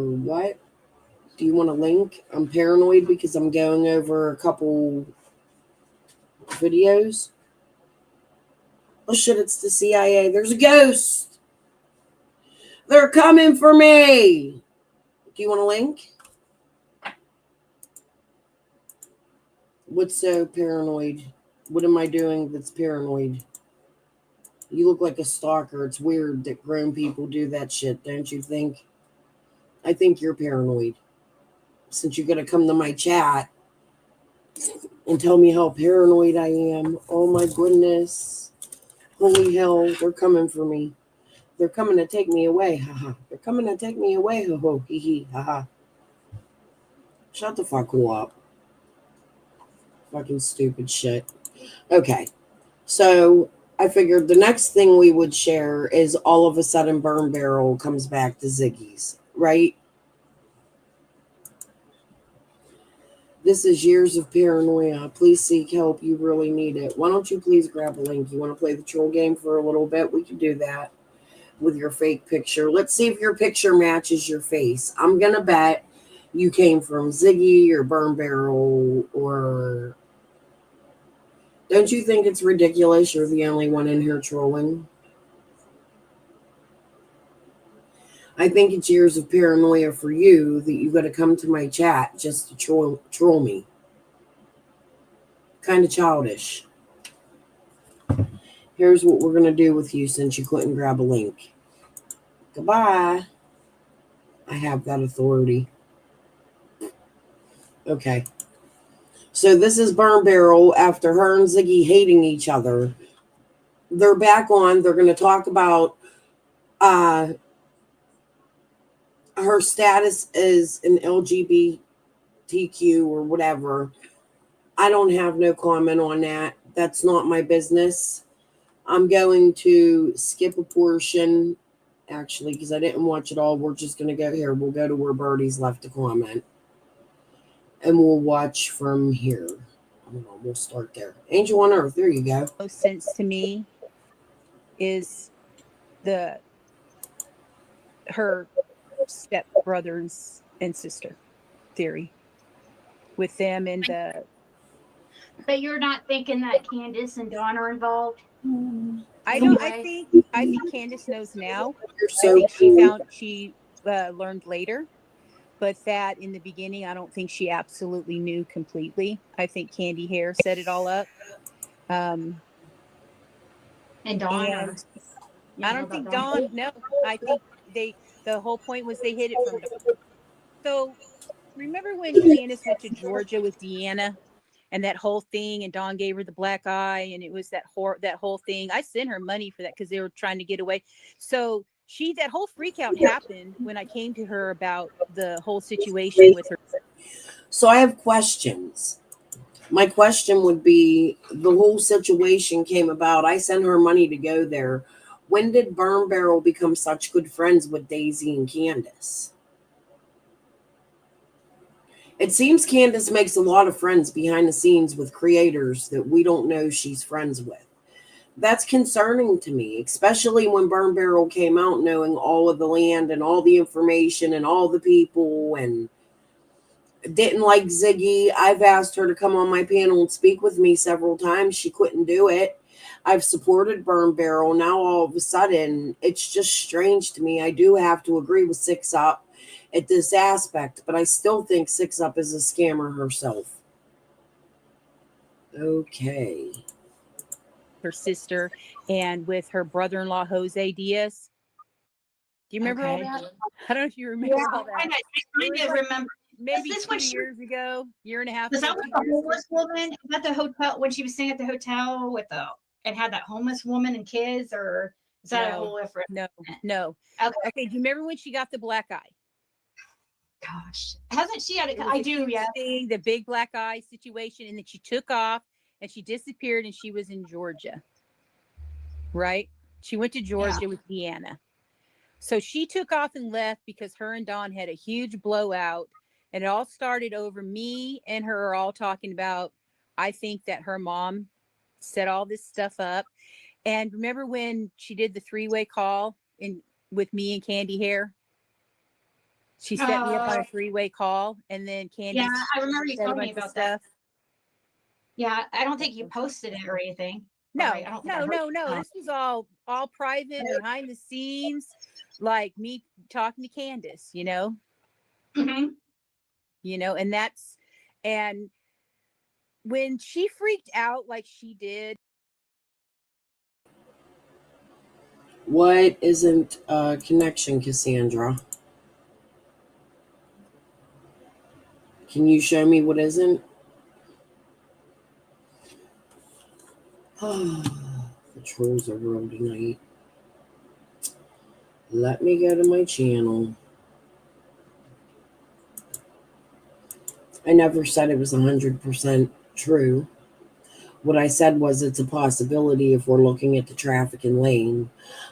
what? Do you want a link? I'm paranoid because I'm going over a couple videos. Oh shit, it's the CIA. There's a ghost. They're coming for me. Do you want a link? What's so paranoid? What am I doing that's paranoid? You look like a stalker. It's weird that grown people do that shit, don't you think? I think you're paranoid. Since you're going to come to my chat and tell me how paranoid I am. Oh my goodness. Holy hell, they're coming for me. they're coming to take me away. Haha. They're coming to take me away. Ho ho. Hee hee. Haha. Shut the fuck up. Fucking stupid shit. Okay. So I figured the next thing we would share is all of a sudden Burn Barrel comes back to Ziggy's, right? This is years of paranoia. Please seek help. You really need it. Why don't you please grab a link? You want to play the troll game for a little bit? We can do that with your fake picture. Let's see if your picture matches your face. I'm going to bet you came from Ziggy or Burn Barrel or... Don't you think it's ridiculous you're the only one in here trolling? I think it's years of paranoia for you that you got to come to my chat just to troll me. Kind of childish. Here's what we're going to do with you since you couldn't grab a link. Goodbye. I have that authority. Okay. So this is Burn Barrel after her and Ziggy hating each other. They're back on. They're going to talk about her status as an LGBTQ or whatever. I don't have no comment on that. That's not my business. I'm going to skip a portion, actually, because I didn't watch it all. We're just going to go here. We'll go to where Birdie's left a comment. And we'll watch from here. Hold on, we'll start there. Angel on Earth, there you go. Most sense to me is her step brothers and sister theory with them and the... But you're not thinking that Candace and Dawn are involved? I think Candace knows now. You're I so think cool. she learned later, but that in the beginning, I don't think she absolutely knew completely. I think Candy Hair set it all up. And Dawn? And I don't think Dawn. No, I think the whole point was they hid it from Dawn. So remember when Candace went to Georgia with Deanna and that whole thing, and Dawn gave her the black eye, and it was that whole thing. I sent her money for that because they were trying to get away. So that whole freak out happened when I came to her about the whole situation with her. So I have questions. My question would be, the whole situation came about. I sent her money to go there. When did Burn Barrel become such good friends with Daisy and Candace? It seems Candace makes a lot of friends behind the scenes with creators that we don't know she's friends with. That's concerning to me, especially when Burn Barrel came out knowing all of the land and all the information and all the people and didn't like Ziggy. I've asked her to come on my panel and speak with me several times. She couldn't do it. I've supported Burn Barrel. Now all of a sudden, it's just strange to me. I do have to agree with Six Up at this aspect, but I still think Six Up is a scammer herself. Okay. Her sister and with her brother-in-law Jose Diaz. Do you remember all that? I don't know if you remember all that. I kind of remember. Maybe Is this 2 when years ago, year and a half. Was that ago, with 2 the years ago. homeless woman? Was that the hotel when she was staying at the hotel with and had that homeless woman and kids, or is that a whole different? No. Okay. Do you remember when she got the black eye? Gosh, hasn't she had I do, yeah. The big black eye situation, and then she took off and she disappeared, and she was in Georgia. Right? She went to Georgia with Deanna. So she took off and left because her and Dawn had a huge blowout, and it all started over me and her are all talking about, I think that her mom set all this stuff up. And remember when she did the 3-way call with me and Candy Hair? She set me up on a 3-way call, and then Candy. Yeah, I remember you telling me about stuff. that. Yeah, I don't think you posted it or anything. No, right? No. This was all private, behind the scenes, like me talking to Candace, Mm-hmm. And when she freaked out like she did. What isn't a connection, Cassandra? Can you show me what isn't? The trolls are real tonight. Let me go to my channel. I never said it was 100% true. What I said was it's a possibility if we're looking at the traffic and lane.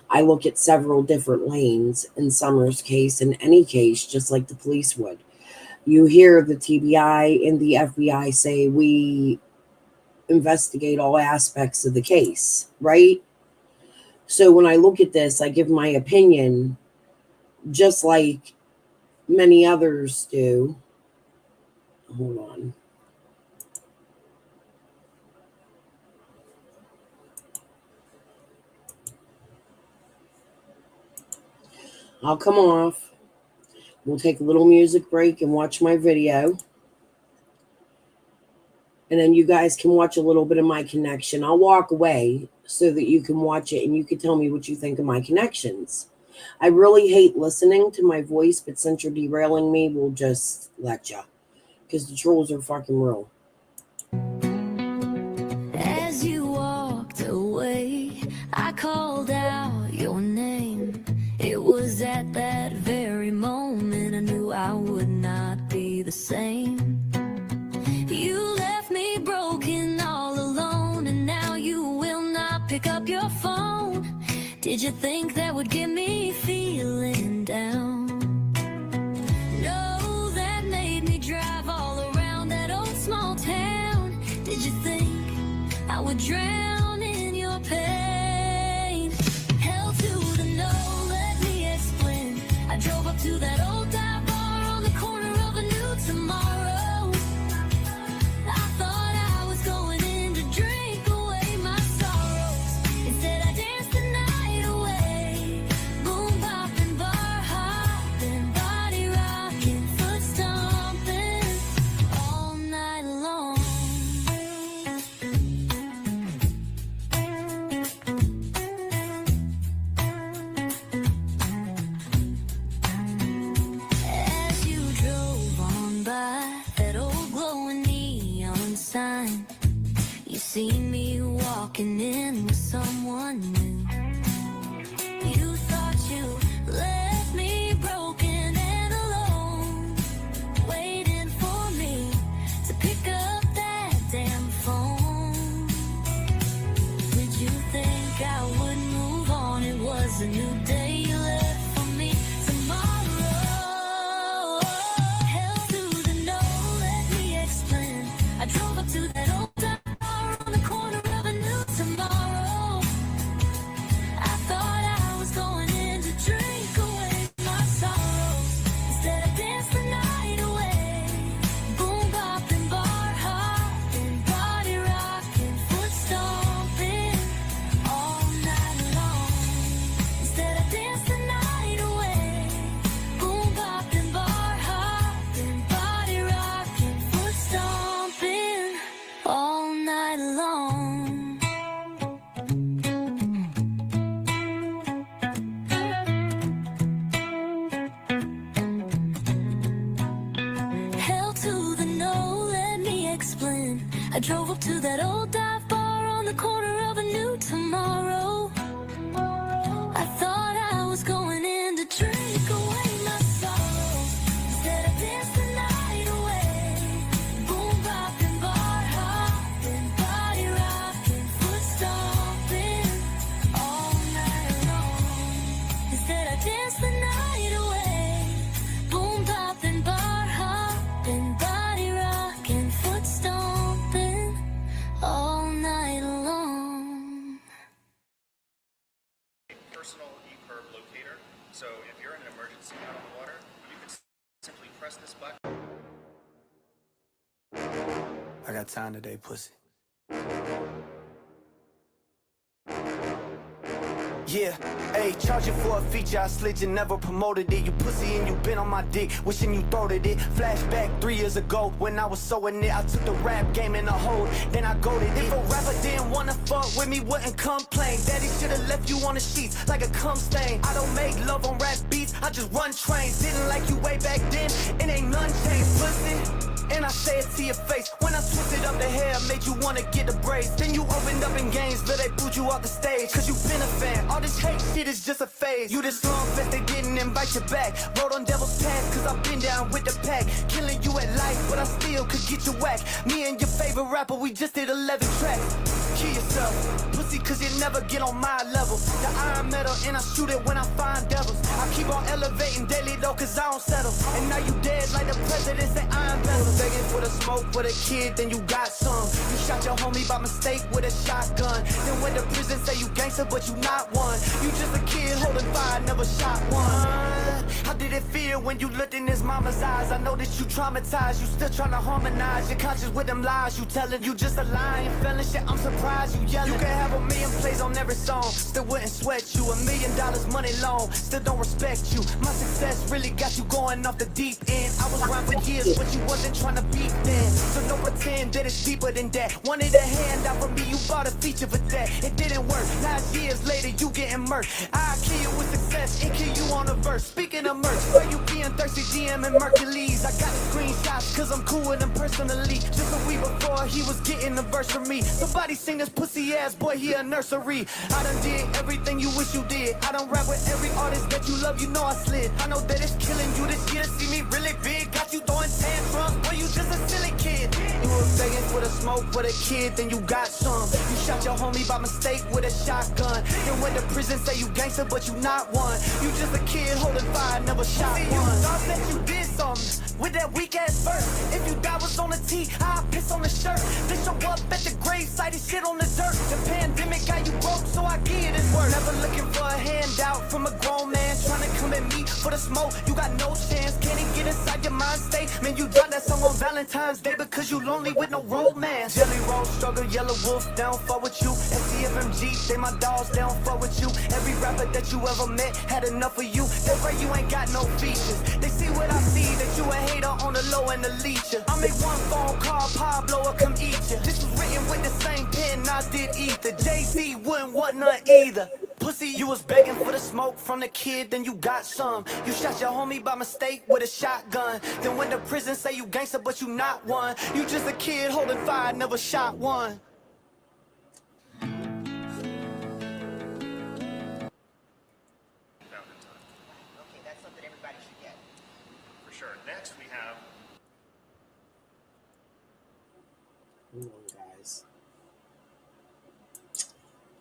I look at several different lanes in Summer's case, in any case, just like the police would. You hear the TBI and the FBI say we investigate all aspects of the case, right? So when I look at this, I give my opinion just like many others do. Hold on. I'll come off. We'll take a little music break and watch my video. And then you guys can watch a little bit of my connection. I'll walk away so that you can watch it and you can tell me what you think of my connections. I really hate listening to my voice, but since you're derailing me, we'll just let ya. Because the trolls are fucking real. As you walked away, I called out your name. It was at that very moment I knew I would not be the same. You left me broken all alone, and now you will not pick up your phone. Did you think that would get me feeling down? No, that made me drive all around that old small town. Did you think I would drown in your pain? Hell to the no, let me explain. I drove up to that old dive bar on the corner of a new tomorrow. I thought I was going in to drink away my sorrows. Instead I danced the night away. Boom bopping, bar hopping, body rocking, foot stomping all night long. As you drove on by that old glowing neon sign, you see me walking in with someone new. You thought you left me broken and alone, waiting for me to pick up that damn phone. Did you think I would move on? It was a new day you left for me tomorrow. Hell to the no, let me explain. I drove up to that old bar on the corner of a new tomorrow. I thought I was going in to drink away my sorrows. Instead I danced the night away. Boom bopping, bar hopping, body rocking, foot stomping all night long. Instead I danced the night away. Boom bopping, bar hopping, body rocking, foot stomping all night long. Hell to the no, let me explain. I drove up to that old dive bar on the corner of a new tomorrow. I thought I was going in to drink away my sorrows. Instead I danced the night away. Boom bopping, bar hopping, body rocking, foot stomping all night long. Instead I danced the night away. Boom bopping, bar hopping, body rocking, foot stomping all night long. Personal e-curb locator. So if you're in an emergency out on the water, you can simply press this button. I got time today, pussy. Yeah, hey, charging for a feature, I slid, you never promoted it. You pussy and you been on my dick, wishing you throated it. Flashback 3 years ago, when I was sewing it, I took the rap game in a hold, then I goated it. If a rapper didn't wanna fuck with me, wouldn't complain. Daddy should've left you on the sheets, like a cum stain. I don't make love on rap beats, I just run trains. Didn't like you way back then, it ain't none changed, pussy. And I say it to your face. When I twisted up the hair, made you wanna get the braids. Then you opened up in games, but they booed you off the stage. Cause you been a fan. All this hate this shit is just a phase. You this long that they didn't invite you back. Rode on devil's path, cause I've been down with the pack. Killing you at life, but I still could get you whack. Me and your favorite rapper, we just did 11 tracks. Kill yourself, pussy, cause you never get on my level. The iron metal, and I shoot it when I find devils. I keep on elevating daily though, cause I don't settle. And now you dead like the president say I'm better. Begging for the smoke for the kid, then you got some. You shot your homie by mistake with a shotgun. Then went to prison, say you gangster, but you not one. You just a kid holding fire, never shot one. How did it feel when you looked in his mama's eyes? I know that you traumatized, you still trying to harmonize your conscience with them lies you telling. You just a lying feeling shit, I'm surprised you yelling. You can have 1,000,000 plays on every song, still wouldn't sweat you. $1 million money loan, still don't respect you. My success really got you going off the deep end. I was around for years, but you wasn't trying to beat then. So don't pretend that it's deeper than that. Wanted a handout from me, you bought a feature for that. It didn't work, 9 years later you getting murked. I kill you with success and kill you on a verse. Speaking of merch, where you being thirsty, DM and Mercules. I got the screenshots, cause I'm cool with him personally. Just a week before he was getting the verse from me. Somebody sing this pussy ass boy, he a nursery. I done did everything you wish you did. I done rap with every artist that you love, you know I slid. I know that it's killing you this year to see me really big. Got you throwing tantrums, boy you just a silly kid. You were begging for the smoke for the kid, then you got some. You shot your homie by mistake with a shotgun. Then went to prison, say you gangster, but you not one. You just a kid holding fire, never shot one. You thought that you did something with that weak ass verse. If you die was on the tee, I'll piss on the shirt. Then show up at the grave site and shit on the dirt. The pandemic got you broke, so I give it his word. Never looking for a handout from a grown man trying to come at me for the smoke. You got no chance, can't even get inside your mind state. Man, you dropped that song on Valentine's Day because you lonely with no romance. Jelly roll, struggle, yellow wolf, they don't fuck with you. SCFMG, they my dogs, they don't fuck with you. Every rapper that you ever met had enough of you. That's why you ain't got no features. They see what I see, that you a hater on the low and the leech. I make one phone call, Pablo will come eat you. This was written with the same pen I did either. Jay-Z wouldn't want none either. Pussy, you was begging for the smoke from the kid, then you got some. You shot your homie by mistake with a shotgun. Then went to prison, say you gangster, but you not one. You just a kid holding fire, never shot one. Okay, that's something everybody should get. For sure. Next we have Hold on, guys.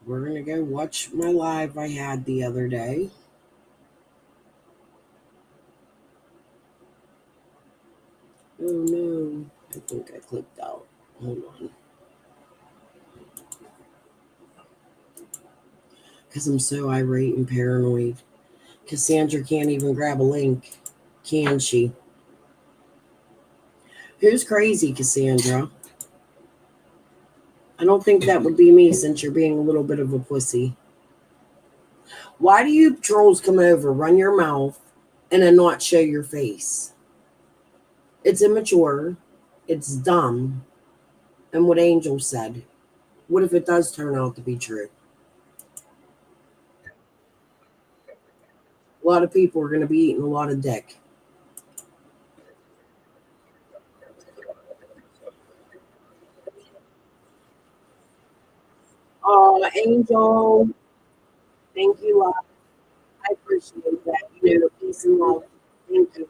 We're gonna go watch my live I had the other day. Oh no, I think I clicked out. Hold on. Because I'm so irate and paranoid. Cassandra can't even grab a link, can she? Who's crazy, Cassandra? I don't think that would be me since you're being a little bit of a pussy. Why do you trolls come over, run your mouth, and then not show your face? It's immature. It's dumb. And what Angel said. What if it does turn out to be true? A lot of people are going to be eating a lot of dick. Oh, Angel. Thank you, love. I appreciate that. You know, peace and love. Thank you.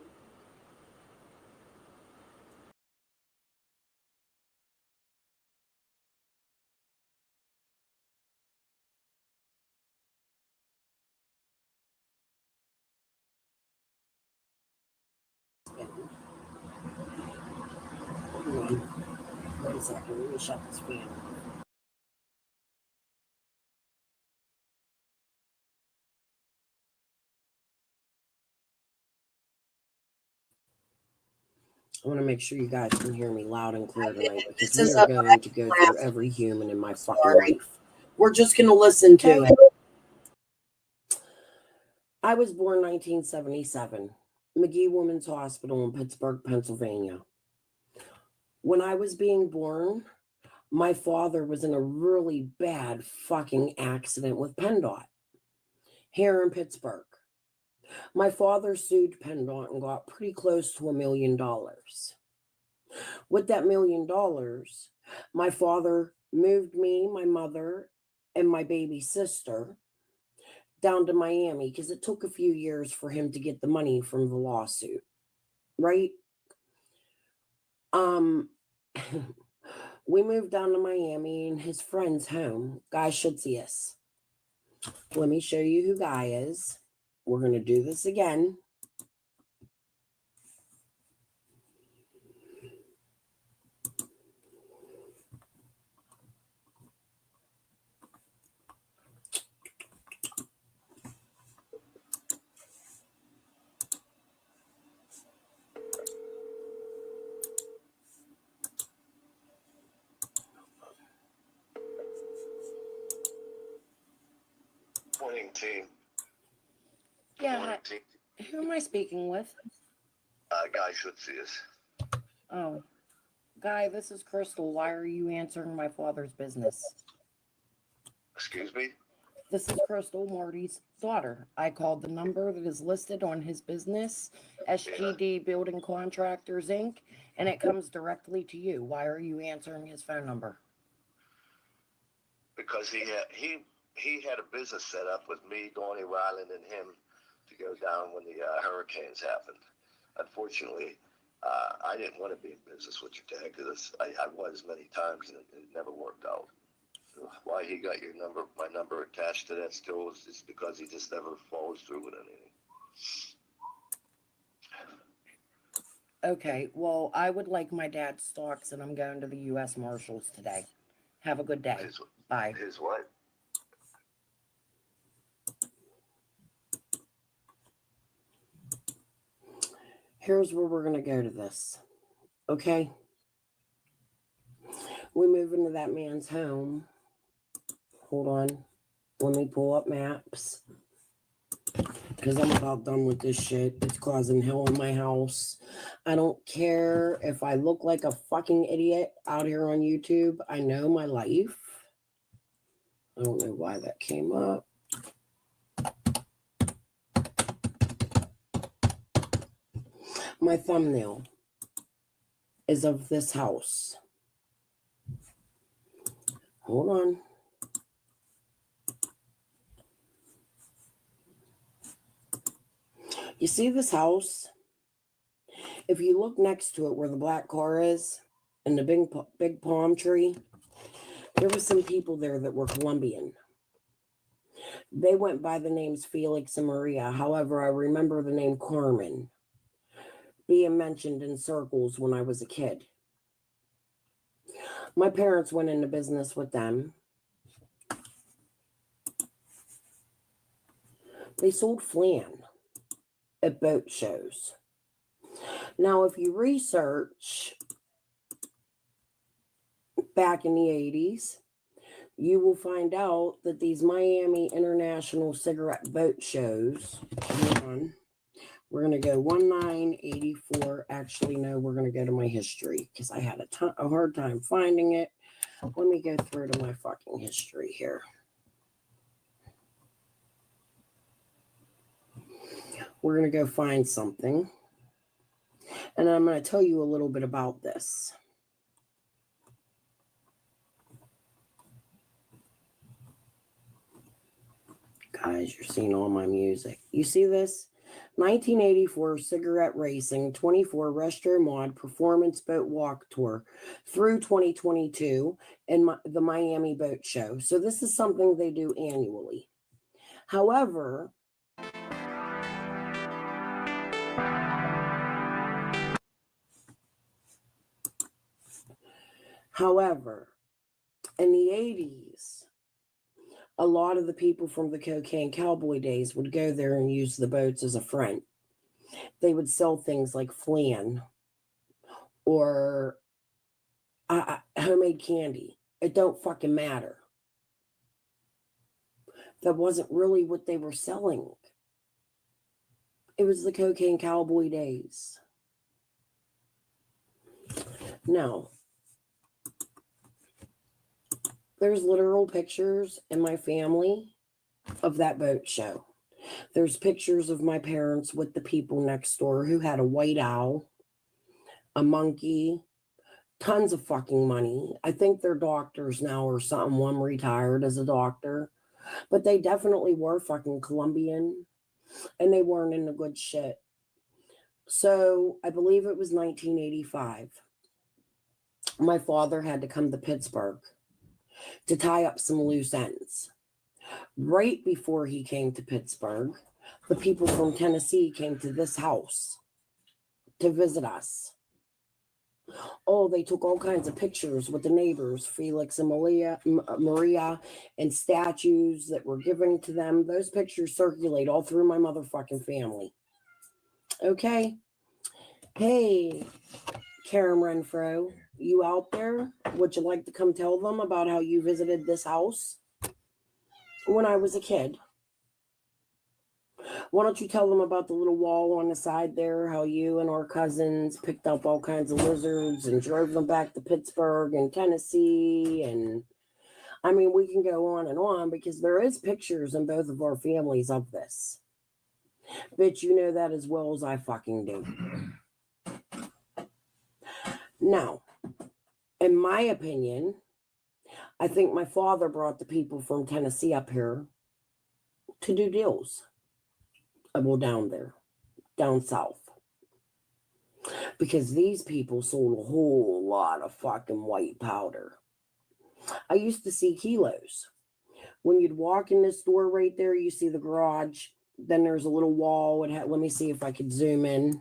Hold on. Wait a second. Let me shut this fan off. I want to make sure you guys can hear me loud and clear tonight because we are going to go through every human in my fucking life. We're just going to listen to it. I was born 1977, McGee Women's Hospital in Pittsburgh, Pennsylvania. When I was being born, my father was in a really bad fucking accident with PennDOT here in Pittsburgh. My father sued PennDOT and got pretty close to $1 million. With that $1 million, my father moved me, my mother, and my baby sister down to Miami because it took a few years for him to get the money from the lawsuit, right? We moved down to Miami and his friend's home. Guy should see us. Let me show you who Guy is. We're going to do this again. Morning, team. Yeah. Morning, team. Who am I speaking with? Guy should see us. Oh, Guy, this is Crystal. Why are you answering my father's business? Excuse me? This is Crystal, Marty's daughter. I called the number that is listed on his business, SGD Building Contractors, Inc., and it comes directly to you. Why are you answering his phone number? Because he had a business set up with me, Donnie Ryland, and him to go down when the hurricanes happened. Unfortunately, I didn't want to be in business with your dad because I was many times and it never worked out. So why he got your number, my number attached to that still is just because he just never follows through with anything. Okay, well, I would like my dad's stocks, and I'm going to the U.S. Marshals today. Have a good day. Bye. His what? Here's where we're going to go to this. Okay? We move into that man's home. Hold on. Let me pull up maps. Because I'm about done with this shit. It's causing hell in my house. I don't care if I look like a fucking idiot out here on YouTube. I know my life. I don't know why that came up. My thumbnail is of this house. Hold on. You see this house? If you look next to it where the black car is and the big palm tree, there were some people there that were Colombian. They went by the names Felix and Maria. However, I remember the name Carmen being mentioned in circles when I was a kid. My parents went into business with them. They sold flan at boat shows. Now, if you research back in the 80s, you will find out that these Miami International Cigarette Boat Shows, hold on, we're going to go 1984. Actually, no, we're going to go to my history because I had a hard time finding it. Let me go through to my fucking history here. We're going to go find something. And I'm going to tell you a little bit about this. Guys, you're seeing all my music. You see this? 1984 cigarette racing 24 Restro Mod performance boat walk tour through 2022 in the Miami Boat Show. So this is something they do annually. However, in the 80s, a lot of the people from the Cocaine Cowboy days would go there and use the boats as a front. They would sell things like flan or homemade candy. It don't fucking matter. That wasn't really what they were selling. It was the Cocaine Cowboy days. Now, there's literal pictures in my family of that boat show. There's pictures of my parents with the people next door who had a white owl, a monkey, tons of fucking money. I think they're doctors now or something. One retired as a doctor. But they definitely were fucking Colombian, and they weren't into good shit. So I believe it was 1985. My father had to come to Pittsburgh to tie up some loose ends. Right before he came to Pittsburgh, the people from Tennessee came to this house to visit us. Oh, they took all kinds of pictures with the neighbors, Felix and Maria, and statues that were given to them. Those pictures circulate all through my motherfucking family. Okay. Hey, Karen Renfro, you out there? Would you like to come tell them about how you visited this house when I was a kid? Why don't you tell them about the little wall on the side there, how you and our cousins picked up all kinds of lizards and drove them back to Pittsburgh and Tennessee? And I mean, we can go on because there is pictures in both of our families of this. Bitch, you know that as well as I fucking do. Now, in my opinion, I think my father brought the people from Tennessee up here to do deals. Well, down south. Because these people sold a whole lot of fucking white powder. I used to see kilos. When you'd walk in this door right there, you see the garage. Then there's a little wall. Let me see if I could zoom in.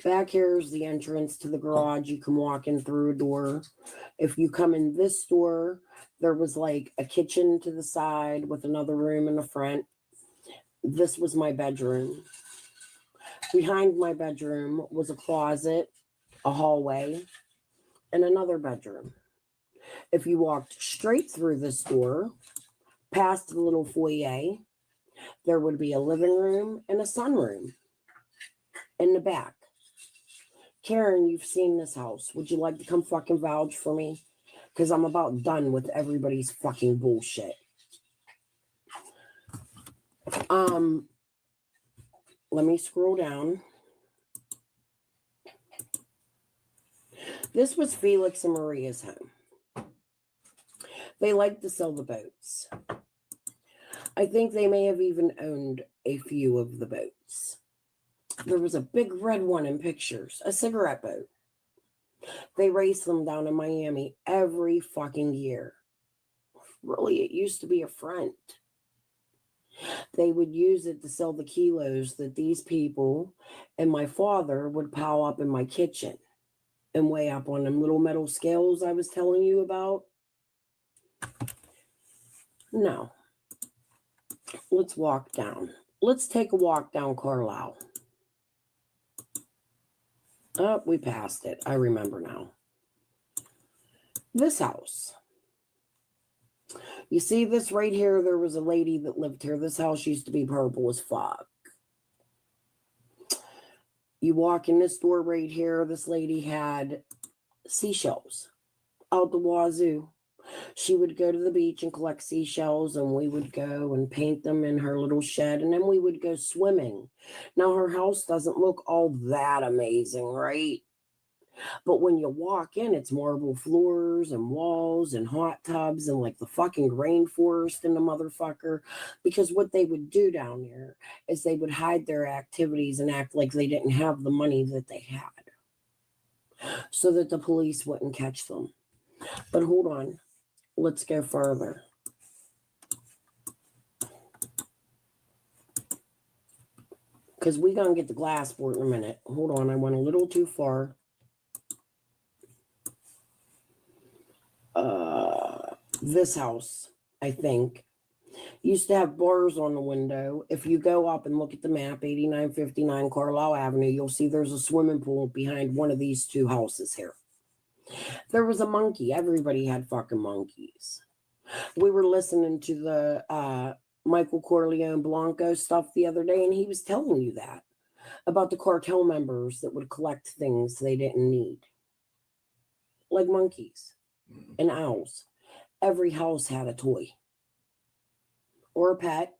Back here is the entrance to the garage. You can walk in through a door. If you come in this door, there was like a kitchen to the side with another room in the front. This was my bedroom. Behind my bedroom was a closet, a hallway, and another bedroom. If you walked straight through this door, past the little foyer, there would be a living room and a sunroom in the back. Karen, you've seen this house. Would you like to come fucking vouch for me? Because I'm about done with everybody's fucking bullshit. Let me scroll down. This was Felix and Maria's home. They liked to sell the boats. I think they may have even owned a few of the boats. There was a big red one in pictures, a cigarette boat. They race them down in Miami every fucking year. Really, it used to be a front. They would use it to sell the kilos that these people and my father would pile up in my kitchen and weigh up on them little metal scales I was telling you about. Now, let's walk down. Let's take a walk down Carlisle. Oh, we passed it. I remember now. This house. You see this right here? There was a lady that lived here. This house used to be purple as fuck. You walk in this door right here. This lady had seashells out the wazoo. She would go to the beach and collect seashells, and we would go and paint them in her little shed, and then we would go swimming. Now, her house doesn't look all that amazing, right? But when you walk in, it's marble floors and walls and hot tubs and like the fucking rainforest in the motherfucker. Because what they would do down there is they would hide their activities and act like they didn't have the money that they had so that the police wouldn't catch them. But hold on. Let's go further. Because we're going to get the glass for it in a minute. Hold on. I went a little too far. This house, I think, used to have bars on the window. If you go up and look at the map, 8959 Carlisle Avenue, you'll see there's a swimming pool behind one of these two houses here. There was a monkey. Everybody had fucking monkeys. We were listening to the Michael Corleone Blanco stuff the other day, and he was telling you that about the cartel members that would collect things they didn't need, like monkeys and owls. Every house had a toy or a pet,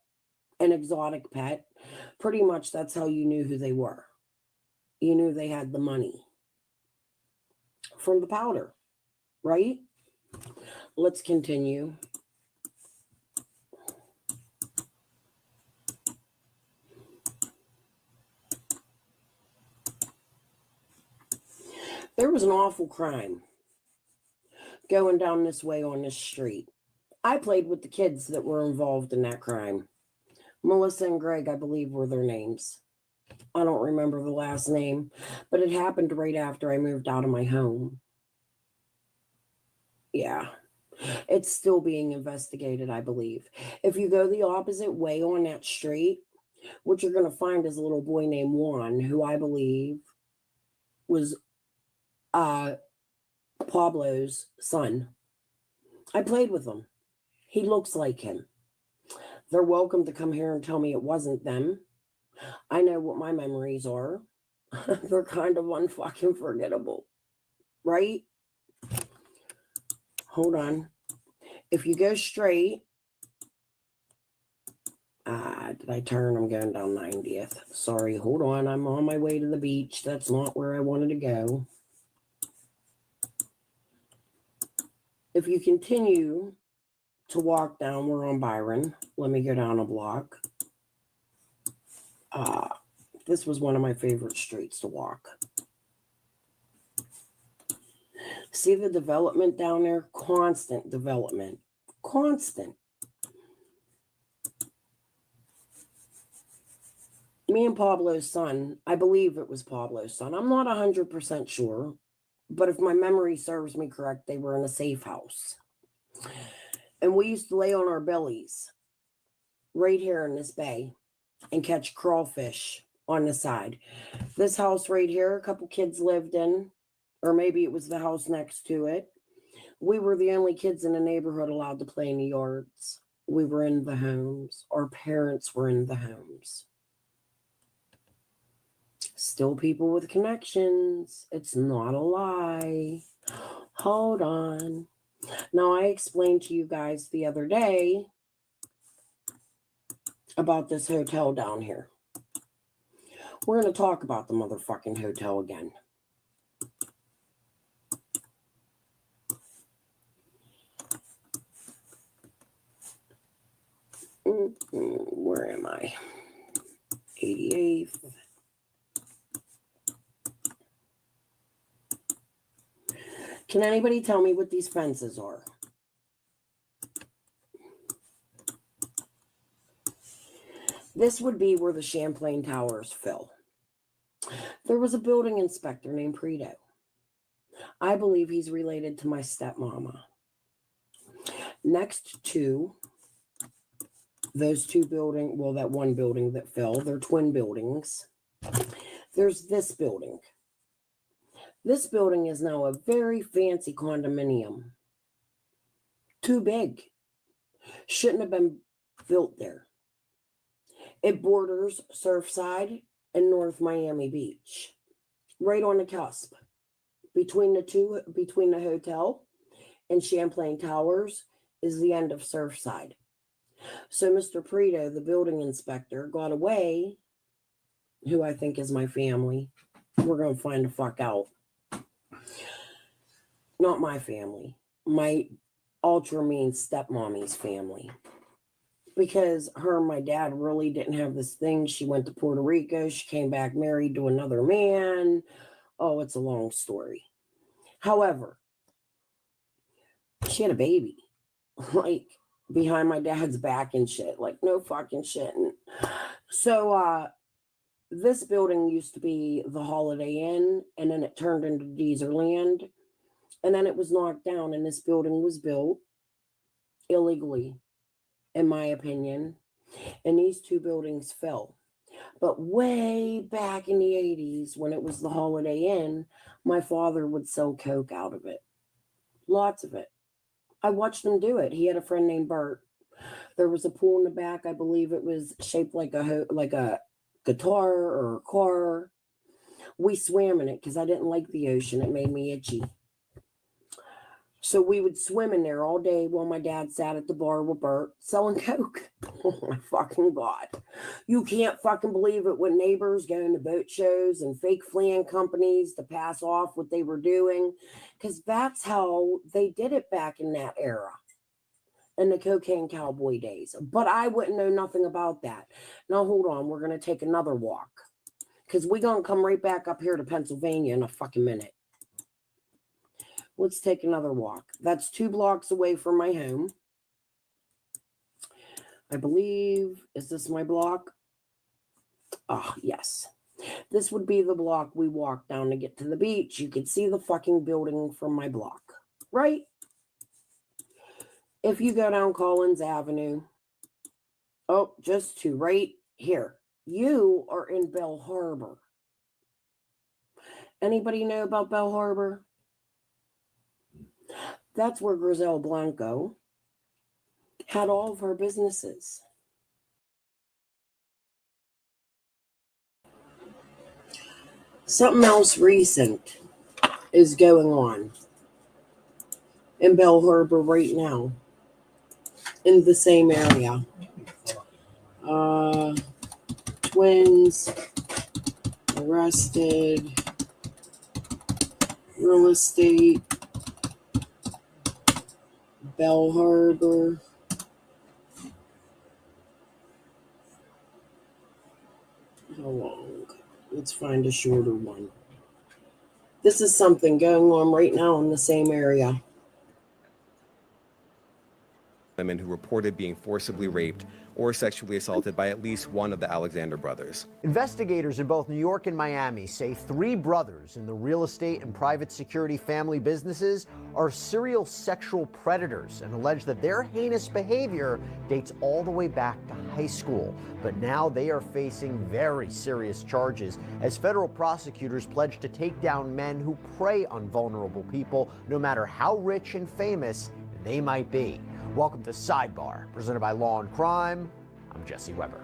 an exotic pet. Pretty much that's how you knew who they were. You knew they had the money from the powder. right? Let's continue. There was an awful crime going down this way on this street. I played with the kids that were involved in that crime. Melissa and Greg, I believe, were their names. I don't remember the last name, but it happened right after I moved out of my home. Yeah. It's still being investigated, I believe. If you go the opposite way on that street, what you're going to find is a little boy named Juan, who I believe was Pablo's son. I played with him. He looks like him. They're welcome to come here and tell me it wasn't them. I know what my memories are. They're kind of unfucking forgettable, right? Hold on. If you go straight, did I turn? I'm going down 90th. Sorry, hold on. I'm on my way to the beach. That's not where I wanted to go. If you continue to walk down, we're on Byron. Let me go down a block. This was one of my favorite streets to walk. See the development down there? Constant development. Constant. Me and Pablo's son, I believe it was Pablo's son. I'm not 100% sure, but if my memory serves me correct, they were in a safe house. And we used to lay on our bellies right here in this bay and catch crawfish on the side. This house right here, a couple kids lived in, or maybe it was the house next to it. We were the only kids in the neighborhood allowed to play in the yards. We were in the homes. Our parents were in the homes. Still people with connections. It's not a lie. Hold on. Now, I explained to you guys the other day about this hotel down here. We're going to talk about the motherfucking hotel again. Where am I? 88th. Can anybody tell me what these fences are? This would be where the Champlain Towers fell. There was a building inspector named Preto. I believe he's related to my stepmama. Next to those two buildings, well, that one building that fell, they're twin buildings. There's this building. This building is now a very fancy condominium. Too big. Shouldn't have been built there. It borders Surfside and North Miami Beach. Right on the cusp. Between the hotel and Champlain Towers is the end of Surfside. So Mr. Preto, the building inspector, got away, who I think is my family. We're going to find the fuck out. Not my family. My ultra mean stepmommy's family. Because her and my dad really didn't have this thing. She went to Puerto Rico. She came back married to another man. Oh, it's a long story. However, she had a baby. Like, behind my dad's back and shit. Like, no fucking shit. And so, this building used to be the Holiday Inn, and then it turned into Deezerland, and then it was knocked down, and this building was built illegally, in my opinion, and these two buildings fell. But way back in the 80s, when it was the Holiday Inn, my father would sell coke out of it. Lots of it. I watched him do it. He had a friend named Bert. There was a pool in the back. I believe it was shaped like a guitar or a car. We swam in it because I didn't like the ocean. It made me itchy. So we would swim in there all day while my dad sat at the bar with Bert selling Coke. Oh my fucking God. You can't fucking believe it when neighbors going to boat shows and fake fleeing companies to pass off what they were doing. Because that's how they did it back in that era, in the cocaine cowboy days. But I wouldn't know nothing about that. Now hold on, we're going to take another walk. Because we're going to come right back up here to Pennsylvania in a fucking minute. Let's take another walk. That's 2 blocks away from my home. I believe, is this my block? Oh, yes. This would be the block we walked down to get to the beach. You could see the fucking building from my block, right? If you go down Collins Avenue, oh, just to right here, you are in Bell Harbor. Anybody know about Bell Harbor? That's where Griselle Blanco had all of her businesses. Something else recent is going on in Bell Harbor right now, in the same area. Twins arrested, real estate, Bell Harbor. How long? Let's find a shorter one. This is something going on right now in the same area. Women who reported being forcibly raped or sexually assaulted by at least one of the Alexander brothers. Investigators in both New York and Miami say 3 brothers in the real estate and private security family businesses are serial sexual predators and allege that their heinous behavior dates all the way back to high school. But now they are facing very serious charges as federal prosecutors pledge to take down men who prey on vulnerable people, no matter how rich and famous they might be. Welcome to Sidebar, presented by Law and Crime. I'm Jesse Weber.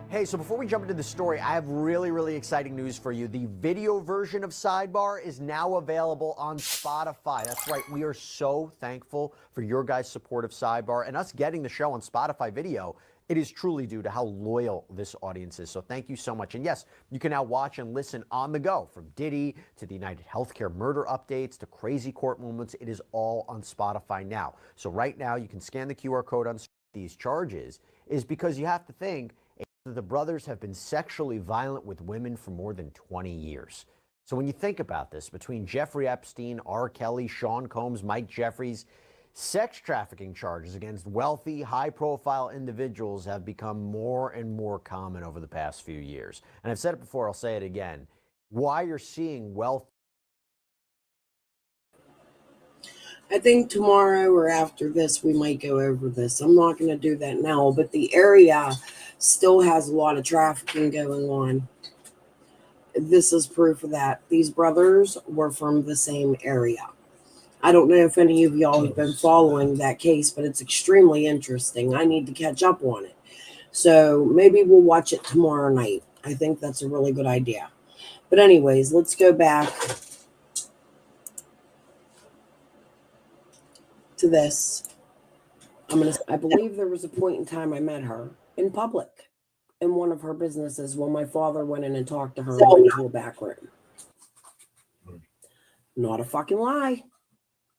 Hey, so before we jump into the story, I have really exciting news for you. The video version of Sidebar is now available on Spotify. That's right. We are so thankful for your guys' support of Sidebar and us getting the show on Spotify video. It is truly due to how loyal this audience is. So thank you so much. And yes, you can now watch and listen on the go, from Diddy to the United Healthcare murder updates to crazy court moments. It is all on Spotify now. So right now you can scan the QR code on these charges is because you have to think the brothers have been sexually violent with women for more than 20 years. So when you think about this, between Jeffrey Epstein, R. Kelly, Sean Combs, Mike Jeffries, sex trafficking charges against wealthy, high-profile individuals have become more and more common over the past few years. And I've said it before, I'll say it again. Why you're seeing wealth. I think tomorrow or after this, we might go over this. I'm not going to do that now, but the area still has a lot of trafficking going on. This is proof of that. These brothers were from the same area. I don't know if any of y'all have been following that case, but it's extremely interesting. I need to catch up on it. So maybe we'll watch it tomorrow night. I think that's a really good idea. But anyways, let's go back to this. I believe there was a point in time I met her in public in one of her businesses when my father went in and talked to her and went into a back room. Not a fucking lie.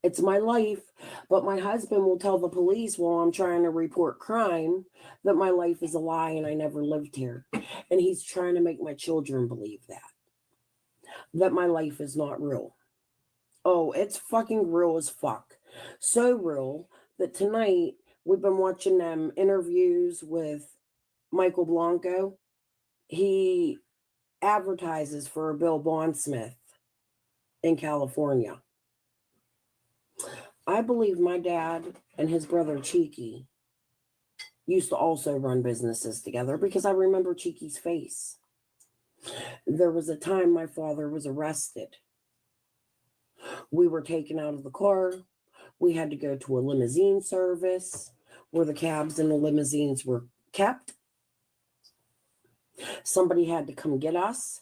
It's my life. But my husband will tell the police while I'm trying to report crime that my life is a lie and I never lived here. And he's trying to make my children believe that my life is not real. Oh, it's fucking real as fuck. So real that tonight we've been watching them interviews with Michael Blanco. He advertises for a Bill Bondsmith in California. I believe my dad and his brother Cheeky used to also run businesses together because I remember Cheeky's face. There was a time my father was arrested. We were taken out of the car. We had to go to a limousine service where the cabs and the limousines were kept. Somebody had to come get us,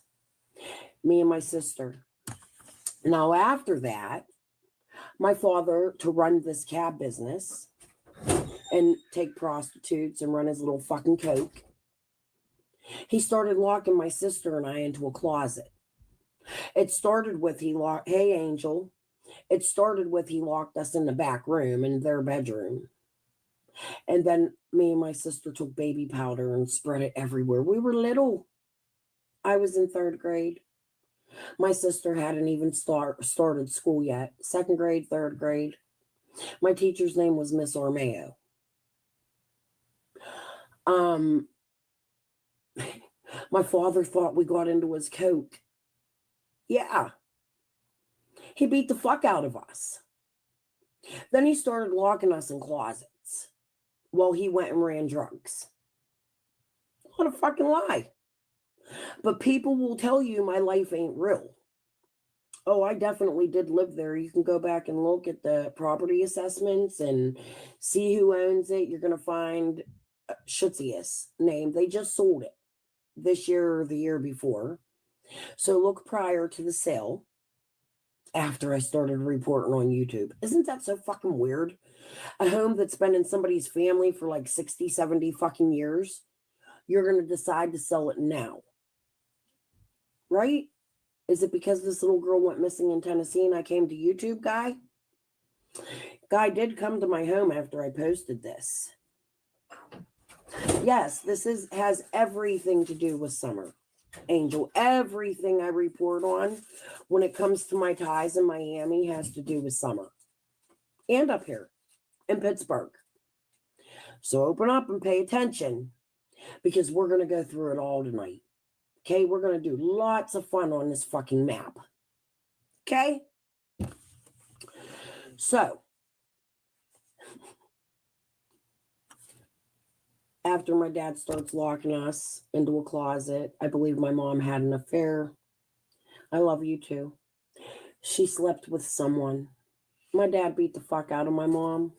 me and my sister. Now, after that, my father, to run this cab business and take prostitutes and run his little fucking coke, he started locking my sister and I into a closet. It started with hey, Angel. It started with he locked us in the back room in their bedroom. And then me and my sister took baby powder and spread it everywhere. We were little. I was in 3rd grade. My sister hadn't even started school yet. 2nd grade, 3rd grade. My teacher's name was Miss Armeo. My father thought we got into his coke. Yeah. He beat the fuck out of us. Then he started locking us in closets while he went and ran drugs. What a fucking lie. But people will tell you my life ain't real. Oh, I definitely did live there. You can go back and look at the property assessments and see who owns it. You're going to find Schutzius name. They just sold it this year or the year before. So look prior to the sale after I started reporting on YouTube. Isn't that so fucking weird? A home that's been in somebody's family for like 60, 70 fucking years. You're going to decide to sell it now. Right? Is it because this little girl went missing in Tennessee and I came to YouTube, Guy? Guy did come to my home after I posted this. Yes, this has everything to do with Summer. Angel, everything I report on when it comes to my ties in Miami has to do with Summer. And up here in Pittsburgh. So open up and pay attention because we're going to go through it all tonight. Okay, we're going to do lots of fun on this fucking map. Okay? So, after my dad starts locking us into a closet, I believe my mom had an affair. I love you too. She slept with someone. My dad beat the fuck out of my mom.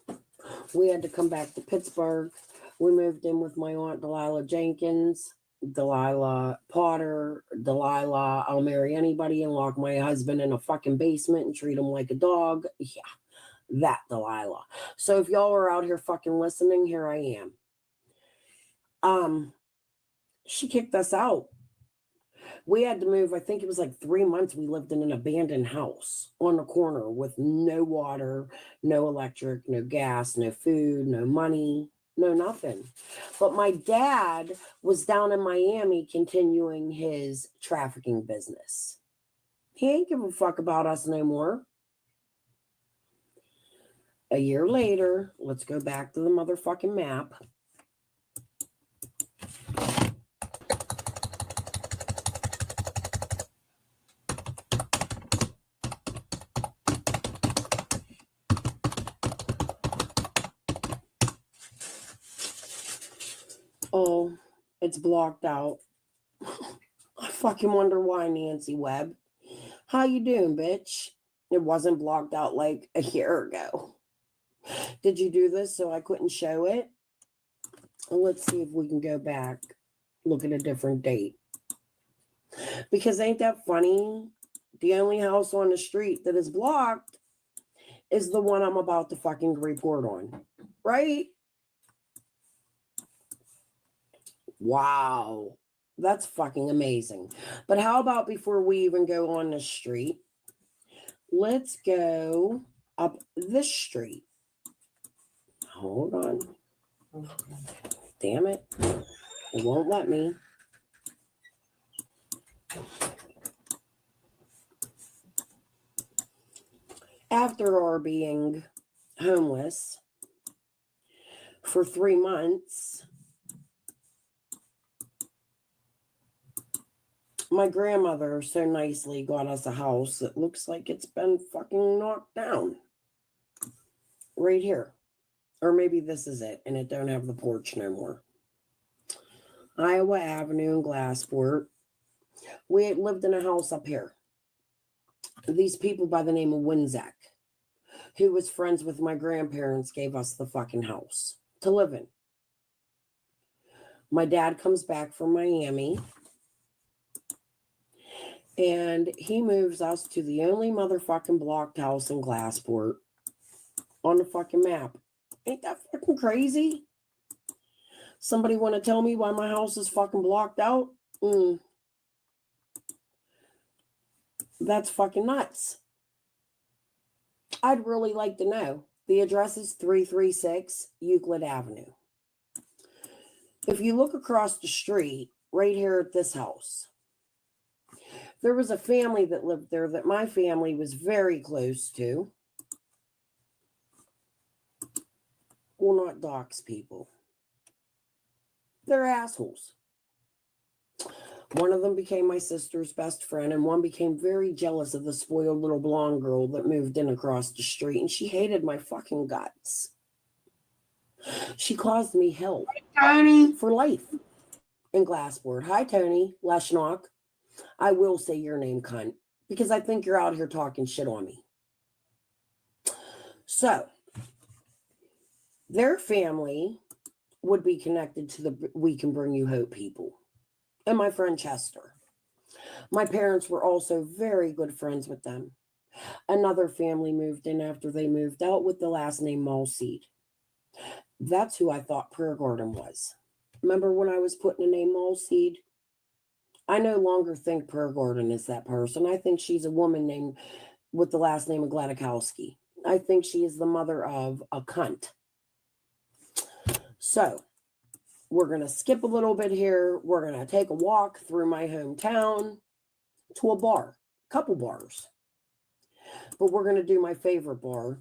We had to come back to Pittsburgh. We moved in with my aunt Delilah Jenkins. Delilah Potter, Delilah, I'll marry anybody and lock my husband in a fucking basement and treat him like a dog. Yeah, that Delilah. So if y'all are out here fucking listening, here I am. She kicked us out. We had to move, I think it was like 3 months. We lived in an abandoned house on the corner with no water, no electric, no gas, no food, no money. No, nothing. But my dad was down in Miami continuing his trafficking business. He ain't give a fuck about us no more. A year later, let's go back to the motherfucking map. Oh, it's blocked out. I fucking wonder why, Nancy Webb. How you doing, bitch? It wasn't blocked out like a year ago. Did you do this so I couldn't show it? Well, let's see if we can go back. Look at a different date. Because ain't that funny? The only house on the street that is blocked is the one I'm about to fucking report on. Right? Wow, that's fucking amazing. But how about before we even go on the street, let's go up this street. Hold on. Damn it. It won't let me. After our being homeless for 3 months, my grandmother so nicely got us a house that looks like it's been fucking knocked down. Right here. Or maybe this is it, and it don't have the porch no more. Iowa Avenue in Glassport. We had lived in a house up here. These people by the name of Winzak, who was friends with my grandparents, gave us the fucking house to live in. My dad comes back from Miami. And he moves us to the only motherfucking blocked house in Glassport on the fucking map. Ain't that fucking crazy? Somebody want to tell me why my house is fucking blocked out? That's fucking nuts. I'd really like to know. The address is 336 Euclid Avenue. If you look across the street, right here at this house, there was a family that lived there that my family was very close to. Will not dox people. They're assholes. One of them became my sister's best friend, and one became very jealous of the spoiled little blonde girl that moved in across the street, and she hated my fucking guts. She caused me hell for life in Glassport. Hi, Tony Leschnock. I will say your name, cunt, because I think you're out here talking shit on me. So, their family would be connected to the We Can Bring You Hope people and my friend Chester. My parents were also very good friends with them. Another family moved in after they moved out with the last name Malseed. That's who I thought Prayer Garden was. Remember when I was putting the name Malseed? I no longer think Prayer Garden is that person. I think she's a woman named with the last name of Gladakowski. I think she is the mother of a cunt. So, we're going to skip a little bit here. We're going to take a walk through my hometown to a bar, a couple bars. But we're going to do my favorite bar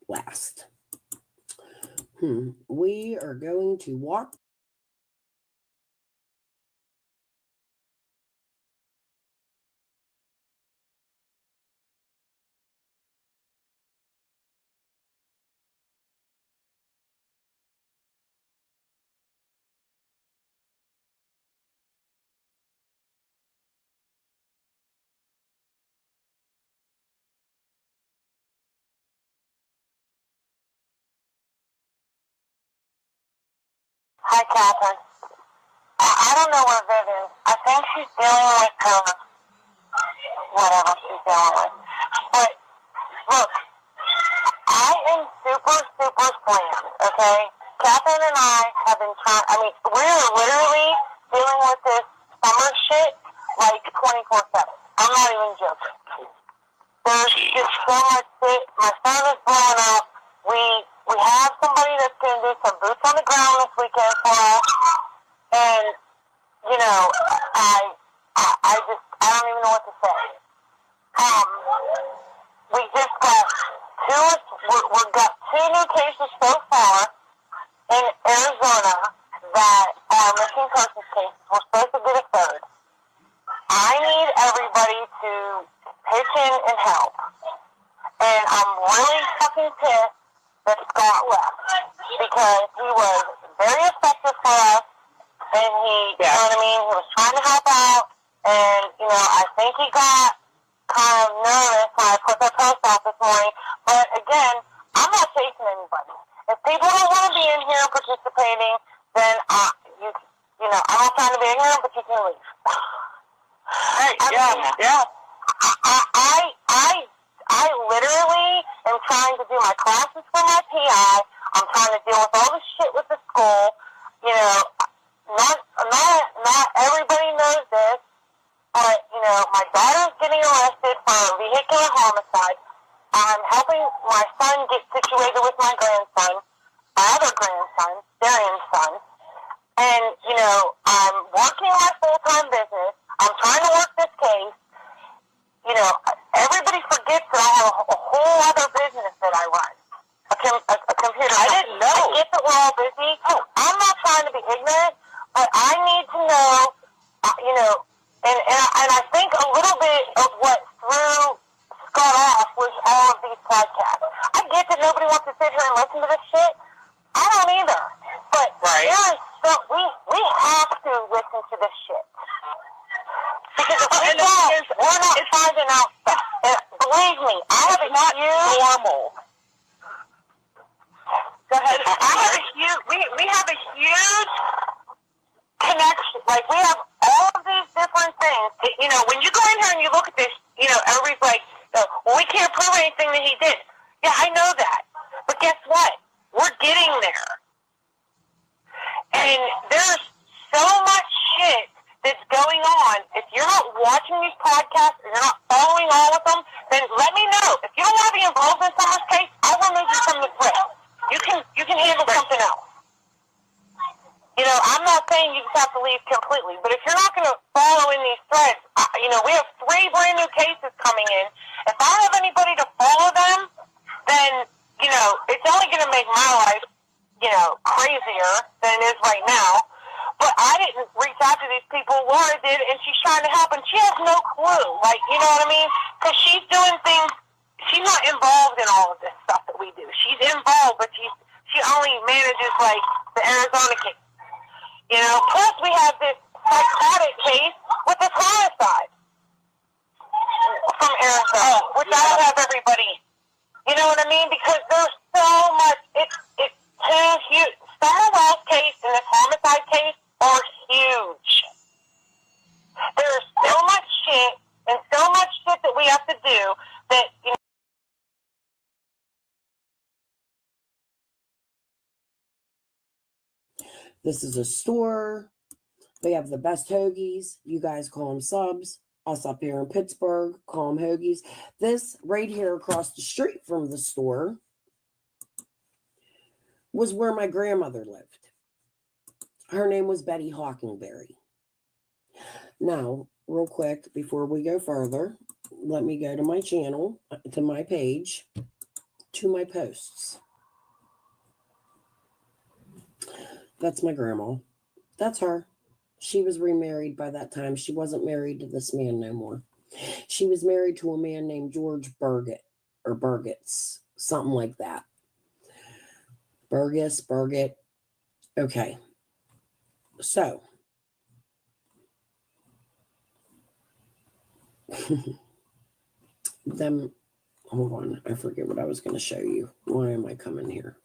last. We are going to walk. Hi, Catherine. I don't know where Viv is. I think she's dealing with whatever she's dealing with. But, look, I am super slammed, okay? Catherine and I have been trying, we're literally dealing with this summer shit like 24/7. I'm not even joking. There's just so much shit. My son is blowing up. We have somebody that's going to do some boots on the ground this weekend for us. And, you know, I don't even know what to say. We just got we've got 2 new cases so far in Arizona that are missing persons cases. We're supposed to get a 3rd. I need everybody to pitch in and help. And I'm really fucking pissed that Scott left because he was very effective for us, and he, you know what I mean, he was trying to help out, and, you know, I think he got kind of nervous when I put that post out this morning, but again, I'm not chasing anybody. If people don't want to be in here participating, then, you know, I'm not trying to be ignorant, but you can leave. Hey, I literally am trying to do my classes for my PI. I'm trying to deal with all the shit with the school. You know, not everybody knows this, but, you know, my daughter's getting arrested for vehicular homicide. I'm helping my son get situated with my grandson, my other grandson, Darian's son. And, you know, I'm working my full-time business. I'm trying to work this case. You know, everybody forgets that I have a whole other business that I run. A computer. I didn't know. I get that we're all busy. I'm not trying to be ignorant, but I need to know, you know, and I think a little bit of what threw Scott off was all of these podcasts. I get that nobody wants to sit here and listen to this shit. I don't either. But there is we have to listen to this shit. Because if we don't, we're not finding out stuff. And believe me, I have a huge... normal. Go ahead. We have a huge connection. Like, we have all of these different things. You know, when you go in here and you look at this, you know, everybody's like, well, we can't prove anything that he did. Yeah, I know that. But guess what? We're getting there. And there's so much shit that's going on. If you're not watching these podcasts, if you're not following all of them, then let me know. If you don't want to be involved in Summer's case, I'll remove you from the thread. You can handle something else. You know, I'm not saying you just have to leave completely, but if you're not going to follow in these threads, you know, we have 3 brand new cases coming in. If I have anybody to follow them, then, you know, it's only going to make my life, you know, crazier than it is right now. But I didn't reach out to these people. Laura did, and she's trying to help, and she has no clue. Like, you know what I mean? Because she's doing things. She's not involved in all of this stuff that we do. She's involved, but she only manages, like, the Arizona case. You know, plus we have this psychotic case with this homicide from Arizona, which I'll have everybody, you know what I mean? Because there's so much, it's too huge. Summer Wells case and this homicide case are huge. There's so much shit and so much shit that we have to do that, you know, This is a store. They have the best hoagies. You guys call them subs. Us up here in Pittsburgh call them hoagies. This right here across the street from the store was where my grandmother lived. Her name was Betty Hockenberry. Now, real quick, before we go further, let me go to my channel, to my page, to my posts. That's my grandma. That's her. She was remarried by that time. She wasn't married to this man no more. She was married to a man named George Burgett, or Burgetts, something like that. Burgett. Okay. So. Hold on. I forget what I was going to show you. Why am I coming here?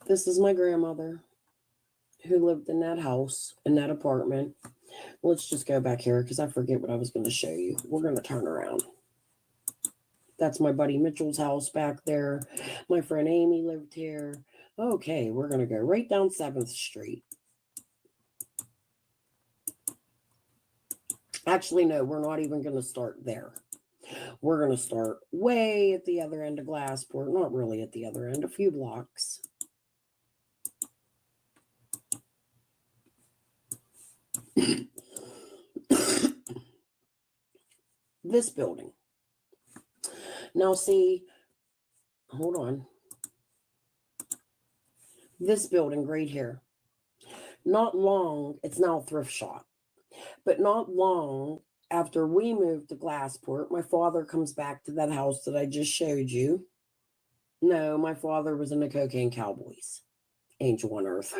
This is my grandmother who lived in that house, in that apartment. Let's just go back here because I forget what I was going to show you. We're going to turn around. That's my buddy Mitchell's house back there. My friend Amy lived here. Okay, we're going to go right down 7th Street. Actually, no, we're not even going to start there. We're going to start way at the other end of Glassport. Not really at the other end, a few blocks. This building. Now see, hold on. This building right here. Not long, it's now a thrift shop. But not long after we moved to Glassport, my father comes back to that house that I just showed you. No, my father was in the Cocaine Cowboys. Angel on earth.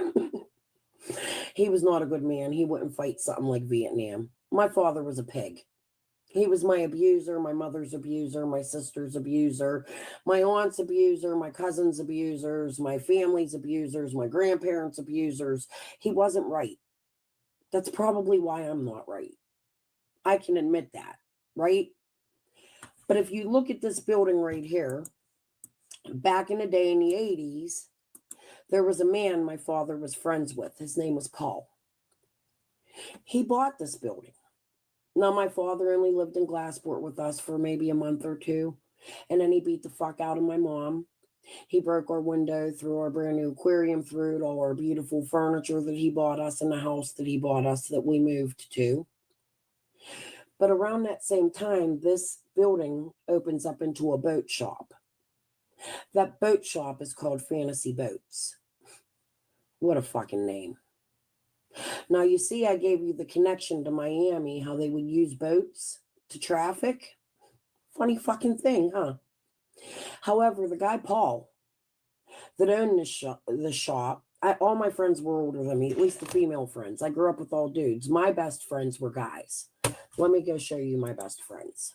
He was not a good man. He wouldn't fight something like Vietnam. My father was a pig. He was my abuser, my mother's abuser, my sister's abuser, my aunt's abuser, my cousin's abusers, my family's abusers, my grandparents' abusers. He wasn't right. That's probably why I'm not right. I can admit that, right? But if you look at this building right here, back in the day in the 80s, there was a man my father was friends with. His name was Paul. He bought this building. Now, my father only lived in Glassport with us for maybe a month or two, and then he beat the fuck out of my mom. He broke our window, threw our brand new aquarium through it, all our beautiful furniture that he bought us in the house that he bought us that we moved to. But around that same time, this building opens up into a boat shop. That boat shop is called Fantasy Boats. What a fucking name. Now, you see, I gave you the connection to Miami, how they would use boats to traffic. Funny fucking thing, huh? However, the guy, Paul, that owned the shop, all my friends were older than me, at least the female friends. I grew up with all dudes. My best friends were guys. Let me go show you my best friends.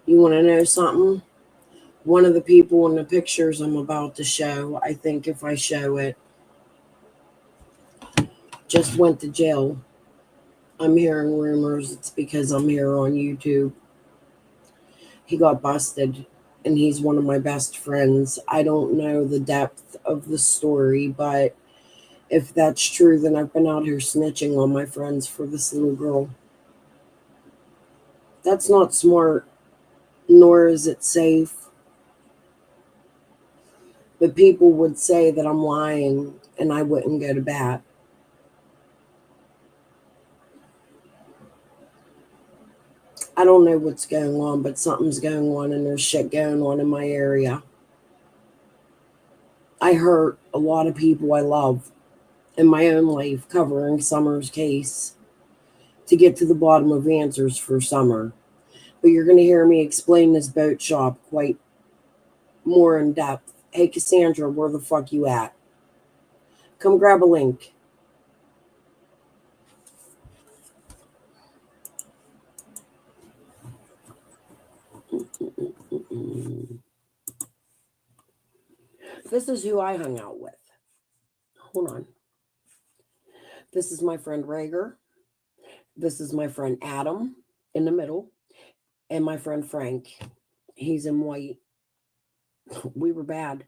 You want to know something? One of the people in the pictures I'm about to show, I think if I show it, just went to jail. I'm hearing rumors it's because I'm here on YouTube. He got busted, and he's one of my best friends. I don't know the depth of the story, but if that's true, then I've been out here snitching on my friends for this little girl. That's not smart, nor is it safe. But people would say that I'm lying, and I wouldn't go to bat. I don't know what's going on, but something's going on, and there's shit going on in my area. I hurt a lot of people I love in my own life covering Summer's case to get to the bottom of answers for Summer. But you're going to hear me explain this boat shop quite more in depth. Hey, Cassandra, where the fuck you at? Come grab a link. This is who I hung out with. Hold on. This is my friend Rager. This is my friend Adam in the middle. And my friend Frank. He's in white. We were bad.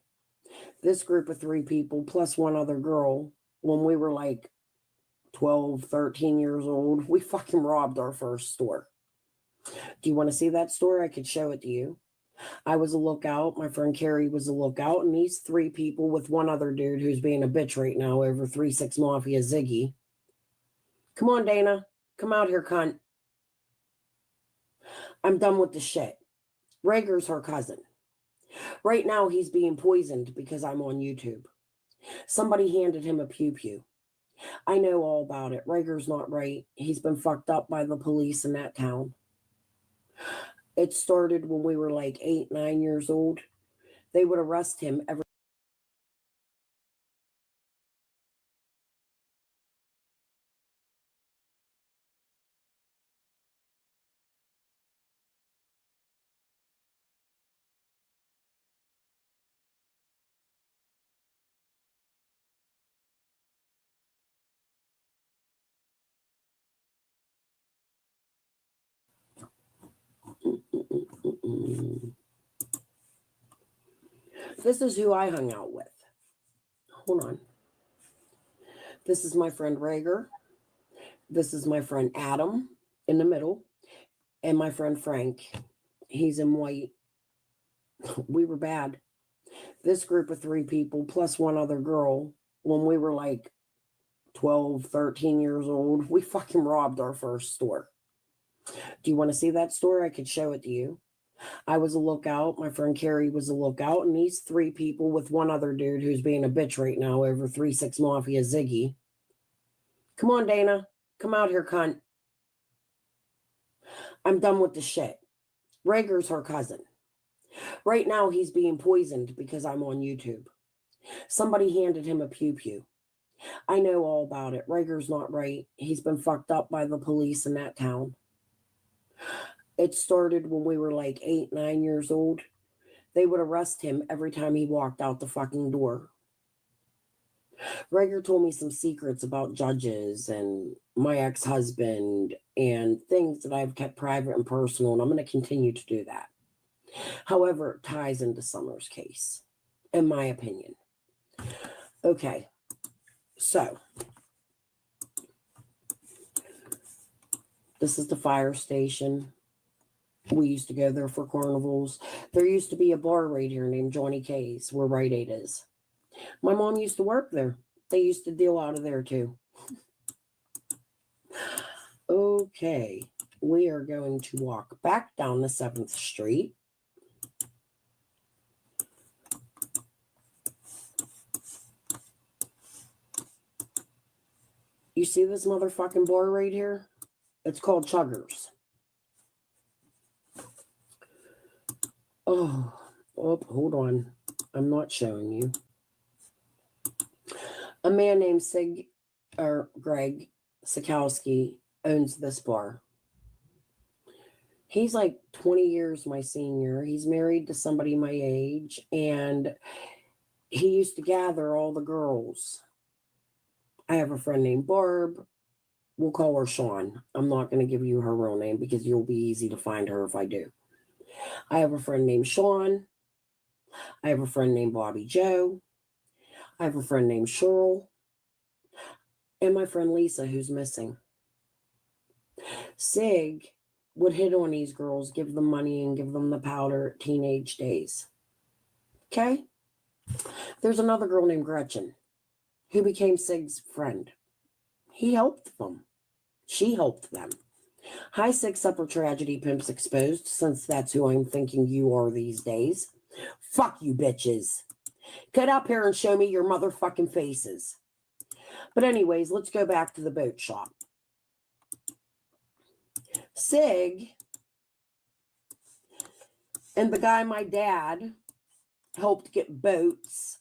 This group of 3 people plus one other girl, when we were like 12, 13 years old, we fucking robbed our first store. Do you want to see that store? I could show it to you. I was a lookout. My friend Carrie was a lookout. And these 3 people with one other dude who's being a bitch right now over 3-6 Mafia Ziggy. Come on, Dana. Come out here, cunt. I'm done with the shit. Rager's her cousin. Right now, he's being poisoned because I'm on YouTube. Somebody handed him a pew-pew. I know all about it. Rager's not right. He's been fucked up by the police in that town. It started when we were like 8, 9 years old. They would arrest him every This is who I hung out with. Hold on. This is my friend Rager. This is my friend Adam in the middle. And my friend Frank. He's in white. We were bad. This group of 3 people plus one other girl, when we were like 12, 13 years old, we fucking robbed our first store. Do you want to see that store? I could show it to you. I was a lookout. My friend Carrie was a lookout. And these 3 people with one other dude who's being a bitch right now over 3-6 Mafia Ziggy. Come on, Dana. Come out here, cunt. I'm done with the shit. Rager's her cousin. Right now, he's being poisoned because I'm on YouTube. Somebody handed him a pew-pew. I know all about it. Rager's not right. He's been fucked up by the police in that town. It started when we were like 8, 9 years old. They would arrest him every time he walked out the fucking door. Rager told me some secrets about judges and my ex-husband and things that I've kept private and personal, and I'm going to continue to do that. However, it ties into Summer's case, in my opinion. Okay, so this is the fire station. We used to go there for carnivals. There used to be a bar right here named Johnny K's, where Rite Aid is. My mom used to work there. They used to deal out of there too. Okay, we are going to walk back down the 7th Street. You see this motherfucking bar right here? It's called Chuggers. Oh, hold on. I'm not showing you. A man named Greg Sikowski owns this bar. He's like 20 years my senior. He's married to somebody my age, and he used to gather all the girls. I have a friend named Barb. We'll call her Sean. I'm not going to give you her real name because you'll be easy to find her if I do. I have a friend named Sean. I have a friend named Bobby Joe. I have a friend named Cheryl. And my friend Lisa, who's missing. Sig would hit on these girls, give them money, and give them the powder at teenage days. Okay? There's another girl named Gretchen who became Sig's friend. He helped them. She helped them. Hi, Six Upper Tragedy Pimps Exposed, since that's who I'm thinking you are these days. Fuck you, bitches. Get up here and show me your motherfucking faces. But anyways, let's go back to the boat shop. Sig and the guy my dad helped get boats,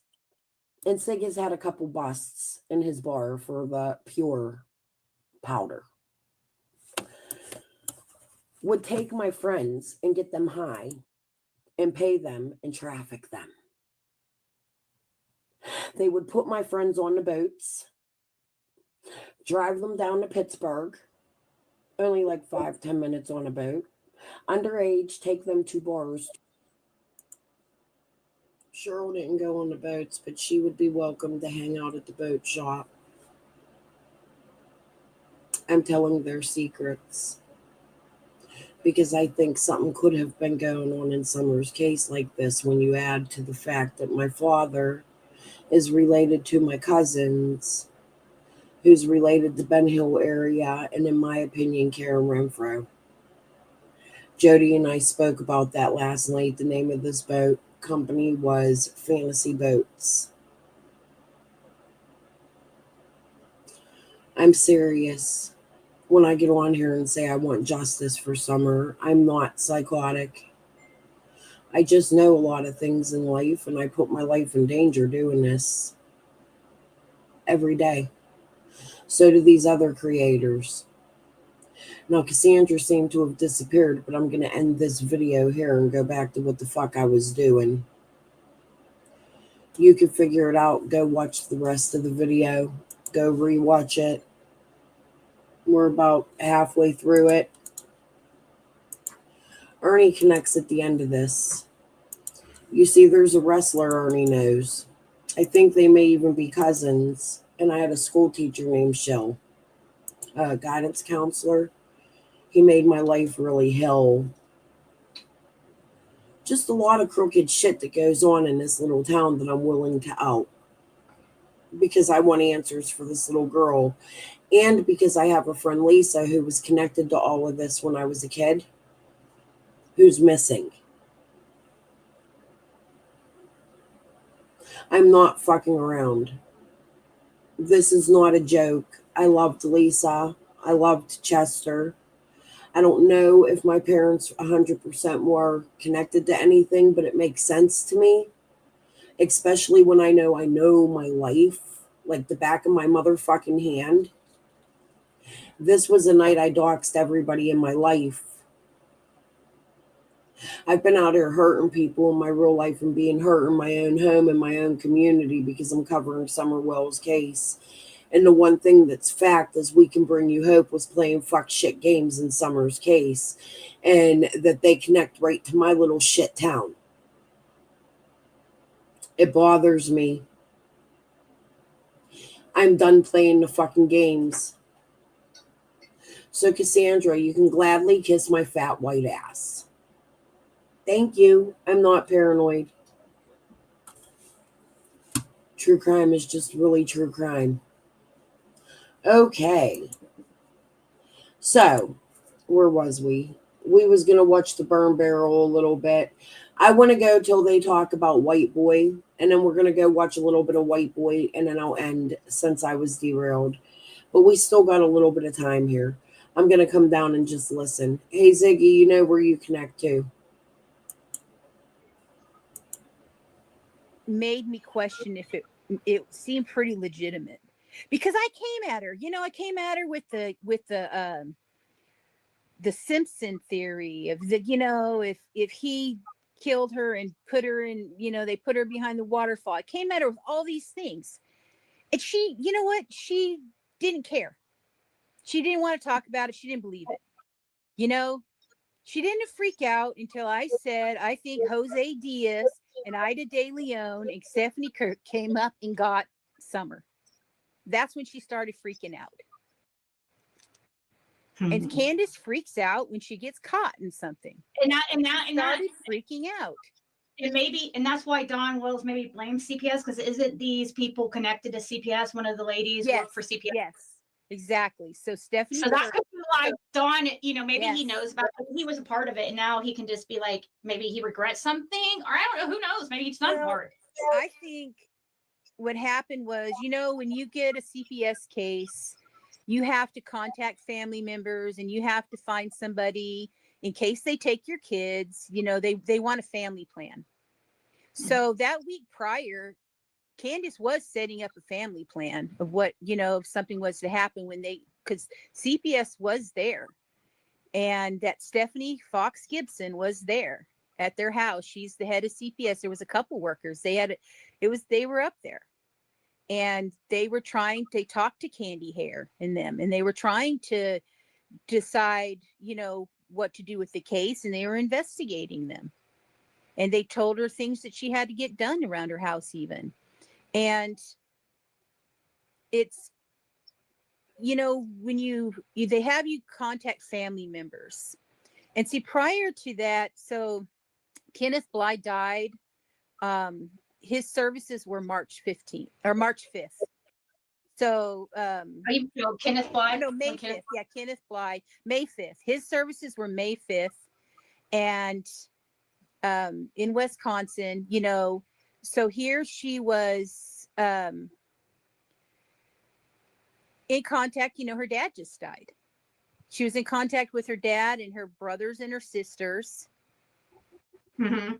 and Sig has had a couple busts in his bar for the pure powder. Would take my friends and get them high and pay them and traffic them. They would put my friends on the boats, drive them down to Pittsburgh, only like 5-10 minutes on a boat. Underage, take them to bars. Cheryl didn't go on the boats, but she would be welcome to hang out at the boat shop. I'm telling their secrets because I think something could have been going on in Summer's case like this when you add to the fact that my father is related to my cousins, who's related to Ben Hill area, and in my opinion, Karen Renfro. Jody and I spoke about that last night. The name of this boat company was Fantasy Boats. I'm serious when I get on here and say I want justice for Summer. I'm not psychotic. I just know a lot of things in life, and I put my life in danger doing this every day. So do these other creators. Now, Cassandra seemed to have disappeared, but I'm going to end this video here and go back to what the fuck I was doing. You can figure it out. Go watch the rest of the video. Go rewatch it. We're about halfway through it. Ernie connects at the end of this. You see, there's a wrestler Ernie knows. I think they may even be cousins. And I had a school teacher named Shell, a guidance counselor. He made my life really hell. Just a lot of crooked shit that goes on in this little town that I'm willing to out. Because I want answers for this little girl. And because I have a friend, Lisa, who was connected to all of this when I was a kid, who's missing. I'm not fucking around. This is not a joke. I loved Lisa. I loved Chester. I don't know if my parents 100% were connected to anything, but it makes sense to me, especially when I know my life like the back of my motherfucking hand. This was a night I doxed everybody in my life. I've been out here hurting people in my real life and being hurt in my own home and my own community because I'm covering Summer Wells' case. And the one thing that's fact is We Can Bring You Hope was playing fuck shit games in Summer's case. And that they connect right to my little shit town. It bothers me. I'm done playing the fucking games. So Cassandra, you can gladly kiss my fat white ass. Thank you. I'm not paranoid. True crime is just really true crime. Okay. So, where was we? We was going to watch the Burn Barrel a little bit. I want to go till they talk about White Boy, and then we're going to go watch a little bit of White Boy, and then I'll end since I was derailed. But we still got a little bit of time here. I'm going to come down and just listen. Hey, Ziggy, you know where you connect to. Made me question if it seemed pretty legitimate, because I came at her, I came at her with the the Simpson theory of the, if he killed her and put her in, they put her behind the waterfall. It came at her with all these things. And she, you know what? She didn't care. She didn't want to talk about it. She didn't believe it. She didn't freak out until I said, I think Jose Diaz and Ida De Leon and Stephanie Kirk came up and got Summer. That's when she started freaking out. And Candace freaks out when she gets caught in something. And that started freaking out. And that's why Dawn Wells maybe blames CPS, because isn't these people connected to CPS? One of the ladies work for CPS. Yes, exactly. So Stephanie. So that could be like Dawn, maybe he knows about it. He was a part of it, and now he can just be like, maybe he regrets something, or I don't know. Who knows? Maybe he's not part. I think what happened was, when you get a CPS case, you have to contact family members and you have to find somebody in case they take your kids, they want a family plan. So that week prior, Candace was setting up a family plan of what, if something was to happen because CPS was there, and that Stephanie Fox Gibson was there at their house. She's the head of CPS. There was a couple workers. They were up there. And they talked to Candy Hare and them, and they were trying to decide, what to do with the case, and they were investigating them. And they told her things that she had to get done around her house even. And it's, when they have you contact family members. And see, prior to that, so Kenneth Bly died, his services were March 15th or March 5th. So, Kenneth Bly? No, May 5th. Yeah, Kenneth Bly, May 5th. His services were May 5th. And in Wisconsin, so here she was in contact, her dad just died. She was in contact with her dad and her brothers and her sisters. Mm-hmm.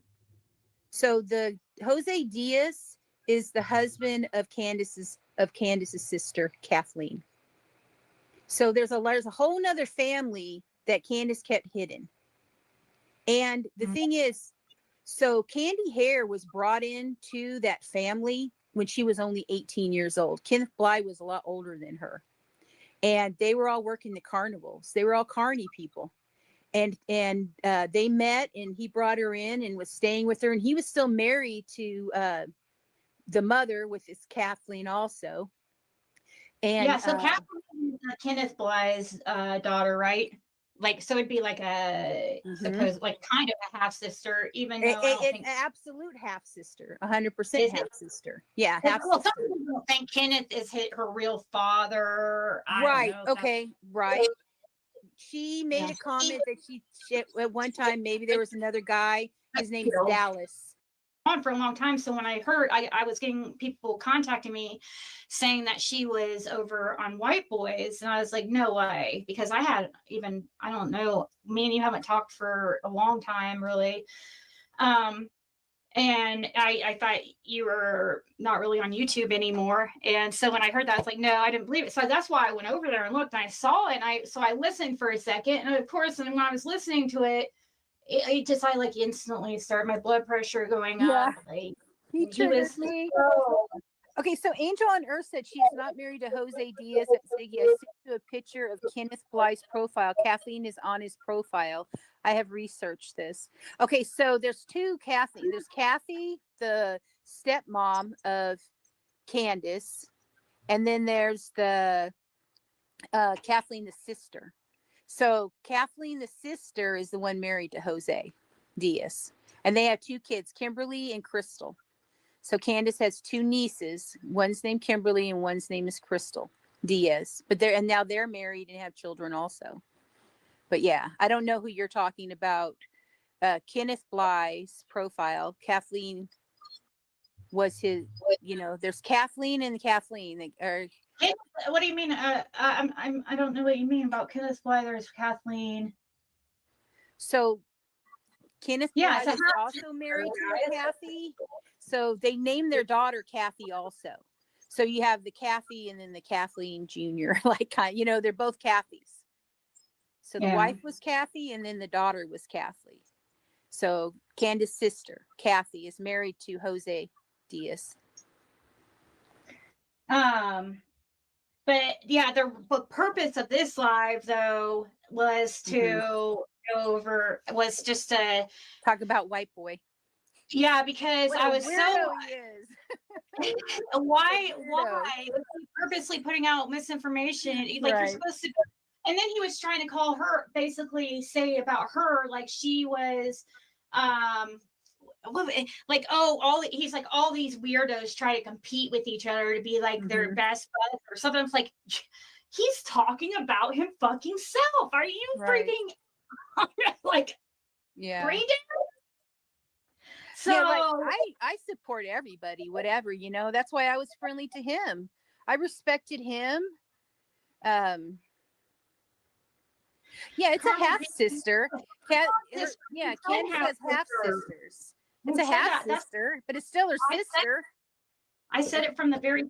So the Jose Diaz is the husband of Candace's sister, Kathleen. So there's a whole nother family that Candace kept hidden. And the thing is, so Candy Hare was brought into that family when she was only 18 years old. Kenneth Bly was a lot older than her. And they were all working the carnivals. They were all carny people. And they met, and he brought her in and was staying with her. And he was still married to the mother, with his Kathleen also. And yeah, so Kathleen, Kenneth Bly's daughter, right? Like, so it'd be like suppose like kind of a half sister, even though I don't think absolute half sister, 100% half sister. Yeah, half sister. Some people don't think Kenneth is her real father. Right. Okay. Right. She made a comment that she at one time, maybe there was another guy. His name is Dallas. On for a long time. So when I heard, I was getting people contacting me saying that she was over on White Boys, and I was like, no way, because I don't know, me and you haven't talked for a long time, really. And I thought you were not really on YouTube anymore. And so when I heard that, I was like, no, I didn't believe it. So that's why I went over there and looked, and I saw it. And I listened for a second. And of course, when I was listening to it, I like instantly started my blood pressure going up. Like, he was me. Okay, so Angel on Earth said she is not married to Jose Diaz. He has sent to a picture of Kenneth Bly's profile. Kathleen is on his profile. I have researched this. Okay, so there's two Kathleen. There's Kathy, the stepmom of Candace, and then there's the Kathleen, the sister. So Kathleen, the sister, is the one married to Jose Diaz, and they have two kids, Kimberly and Crystal. So Candace has two nieces. One's named Kimberly and one's name is Crystal Diaz. But now they're married and have children also. But yeah, I don't know who you're talking about. Kenneth Bly's profile. Kathleen was his. There's Kathleen and Kathleen. What do you mean? I don't know what you mean about Kenneth Bly. There's Kathleen. So Kenneth Bly is also married to Kathy. So they named their daughter Kathy also. So you have the Kathy and then the Kathleen Jr. They're both Kathys. So the Yeah. wife was Kathy, and then the daughter was Kathy. So Candace's sister, Kathy, is married to Jose Diaz. But yeah, the purpose of this live though was to go over, was just to talk about White Boy. Yeah, because What I a was weirdo so he is. why weirdo. was he purposely putting out misinformation? Like you're Right. supposed to, and then he was trying to call her, basically say about her like she was like, oh, he's like, all these weirdos try to compete with each other to be like their best buds or something. It's like, he's talking about him fucking self. Are you Right. freaking like Yeah. brain dead? So yeah, like I support everybody, whatever, you know. That's why I was friendly to him. I respected him. Yeah, it's a half sister. Candace has half sisters. It's a half sister, but it's still her sister. I said it from the very,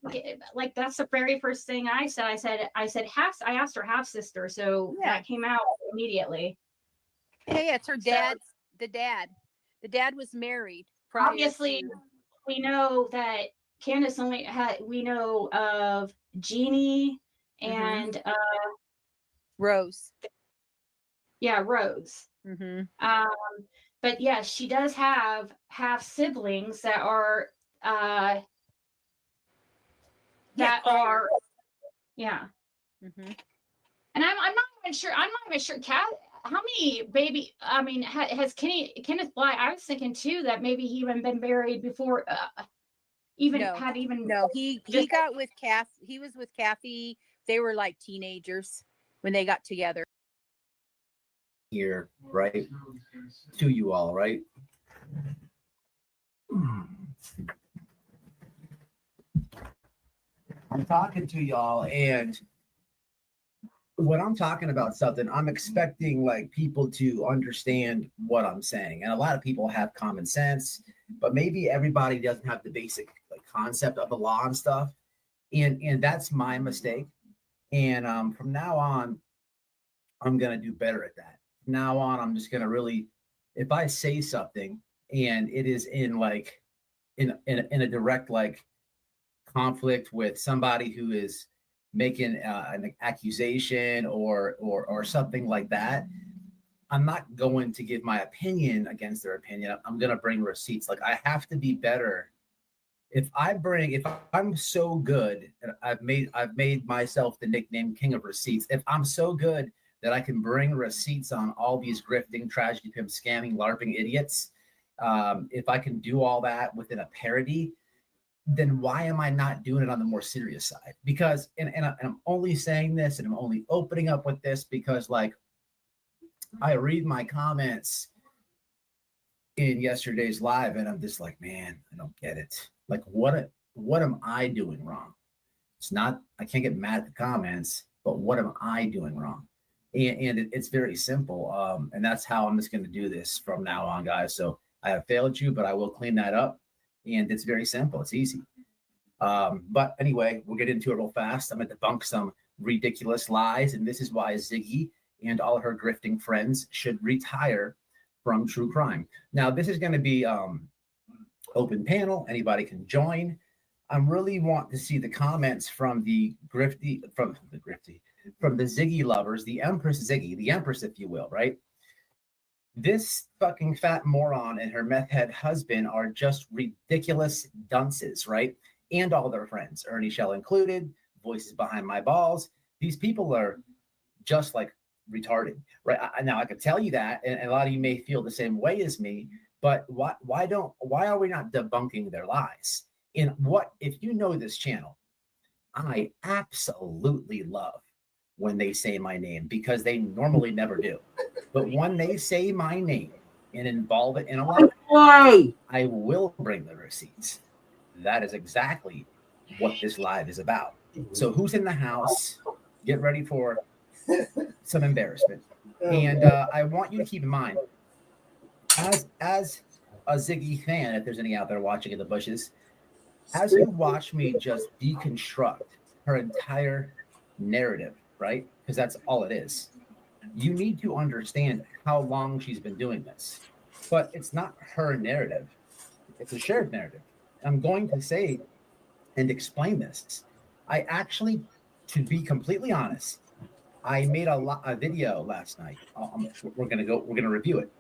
like, that's the very first thing I said. I said half. I asked her half sister, so that came out immediately. Yeah, it's her dad. The dad was married. Obviously, we know that Candace only had. We know of Jeannie and Rose. Yeah, Rose. But yeah, she does have half siblings that are And I'm not even sure. I'm not even sure. How many baby? I mean, has Kenneth Bly? I was thinking too that maybe he even been married before. He got with Kathy. He was with Kathy. They were like teenagers when they got together. Here, right? To you all, right? I'm talking to y'all, and when I'm talking about something, I'm expecting like people to understand what I'm saying. And a lot of people have common sense, but maybe everybody doesn't have the basic like concept of the law and stuff. And that's my mistake. And from now on, I'm gonna do better at that. From now on, I'm just gonna really, if I say something and it is in like in a direct like conflict with somebody who is making an accusation or something like that, I'm not going to give my opinion against their opinion. I'm going to bring receipts. Like I have to be better. If I'm so good, and I've made myself the nickname King of Receipts. If I'm so good that I can bring receipts on all these grifting, tragedy pimp, scamming, LARPing idiots, if I can do all that within a parody, then why am I not doing it on the more serious side? Because, and I'm only saying this and I'm only opening up with this because like I read my comments in yesterday's live and I'm just like, man, I don't get it. Like what am I doing wrong? It's not, I can't get mad at the comments, but what am I doing wrong? And it's very simple. And that's how I'm just going to do this from now on, guys. So I have failed you, but I will clean that up. And it's very simple. It's easy. But anyway, we'll get into it real fast. I'm going to debunk some ridiculous lies. And this is why Ziggy and all her grifting friends should retire from true crime. Now, this is going to be open panel. Anybody can join. I really want to see the comments from the Ziggy lovers, the Empress Ziggy, the Empress, if you will, right? This fucking fat moron and her meth head husband are just ridiculous dunces, right? And all their friends, Ernie Shell included, voices behind my balls. These people are just like retarded, right? Now I can tell you that, and a lot of you may feel the same way as me, but why are we not debunking their lies? And what, if you know this channel, I absolutely love when they say my name because they normally never do. But when they say my name and involve it in a lie, I will bring the receipts. That is exactly what this live is about. So who's in the house? Get ready for some embarrassment. And I want you to keep in mind, as a Ziggy fan, if there's any out there watching in the bushes, as you watch me just deconstruct her entire narrative, right? Because that's all it is. You need to understand how long she's been doing this. But it's not her narrative. It's a shared narrative. I'm going to say and explain this. I actually, to be completely honest, I made a video last night. We're gonna review it,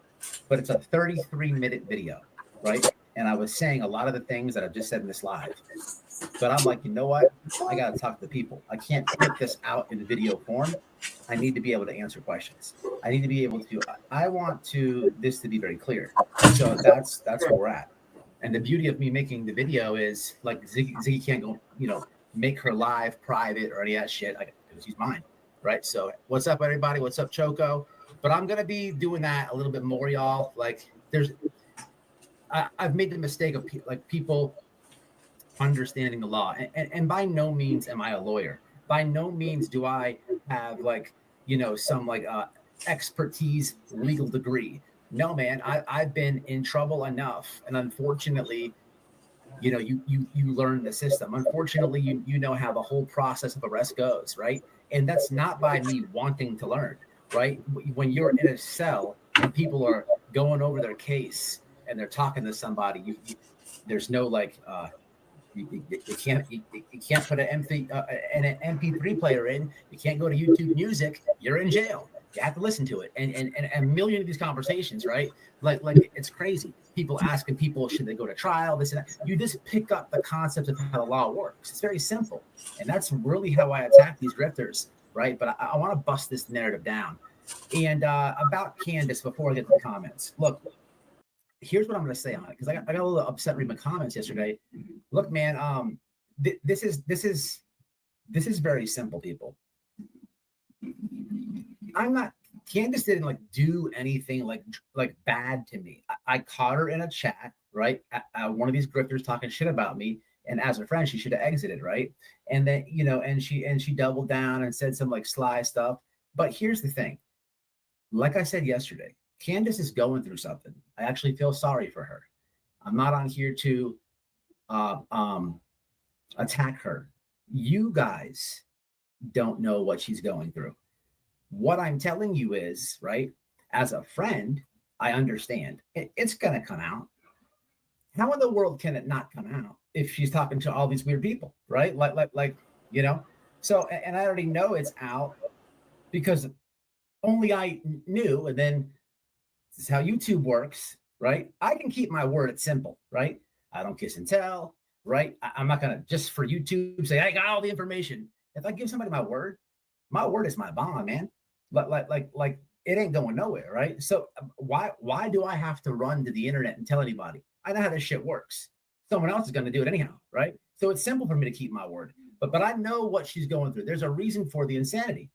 but it's a 33-minute video, right? And I was saying a lot of the things that I've just said in this live, but I'm like, you know what? I gotta talk to the people. I can't put this out in video form. I need to be able to answer questions. I need to be able to. I want this to be very clear. So that's where we're at. And the beauty of me making the video is like Ziggy can't go, make her live private or any of that shit. Because she's mine. Right. So what's up, everybody? What's up, Choco? But I'm going to be doing that a little bit more, y'all. Like I've made the mistake of people understanding the law. And by no means am I a lawyer. By no means do I have some expertise, legal degree. No, man, I've been in trouble enough. And unfortunately, you learn the system. Unfortunately, you know how the whole process of arrest goes. Right. And that's not by me wanting to learn, right? When you're in a cell and people are going over their case and they're talking to somebody, there's no you can't put an MP3 player in. You can't go to YouTube Music. You're in jail. You have to listen to it. And a million of these conversations, right? Like it's crazy. People asking people, should they go to trial? This and that. You just pick up the concept of how the law works. It's very simple. And that's really how I attack these grifters, right? But I want to bust this narrative down. And about Candace, before I get to the comments, look, here's what I'm going to say on it, because I got a little upset reading the comments yesterday. Look, man, this is very simple, people. Candace didn't do anything like bad to me. I caught her in a chat, right? One of these grifters talking shit about me, and as a friend, she should have exited, right? And then and she doubled down and said some sly stuff. But here's the thing, like I said yesterday, Candace is going through something. I actually feel sorry for her. I'm not on here to attack her. You guys don't know what she's going through. What I'm telling you is, right, as a friend, I understand. It's going to come out. How in the world can it not come out if she's talking to all these weird people, right? So, and I already know it's out because only I knew. And then this is how YouTube works, right? I can keep my word. It's simple, right? I don't kiss and tell, right? I'm not going to just for YouTube say, I got all the information. If I give somebody my word is my bond, man. Like it ain't going nowhere, right? So why do I have to run to the internet and tell anybody? I know how this shit works. Someone else is going to do it anyhow, right? So it's simple for me to keep my word. But I know what she's going through. There's a reason for the insanity,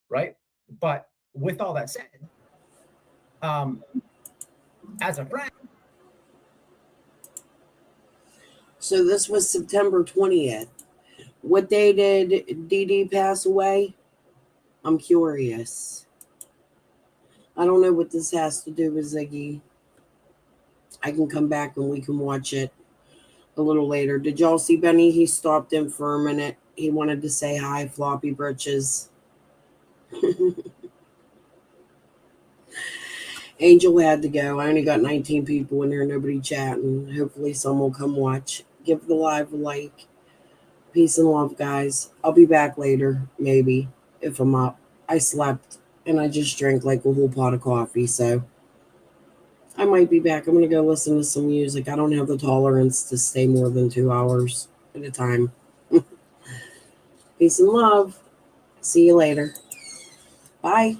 right? But with all that said, as a friend. So this was September 20th. What day did Dee pass away? I'm curious. I don't know what this has to do with Ziggy. I can come back and we can watch it a little later. Did y'all see Benny? He stopped in for a minute. He wanted to say hi, floppy britches. Angel had to go. I only got 19 people in there, nobody chatting. Hopefully some will come watch. Give the live a like. Peace and love, guys. I'll be back later, maybe, if I'm up. I slept, and I just drank a whole pot of coffee, so I might be back. I'm going to go listen to some music. I don't have the tolerance to stay more than 2 hours at a time. Peace and love. See you later. Bye.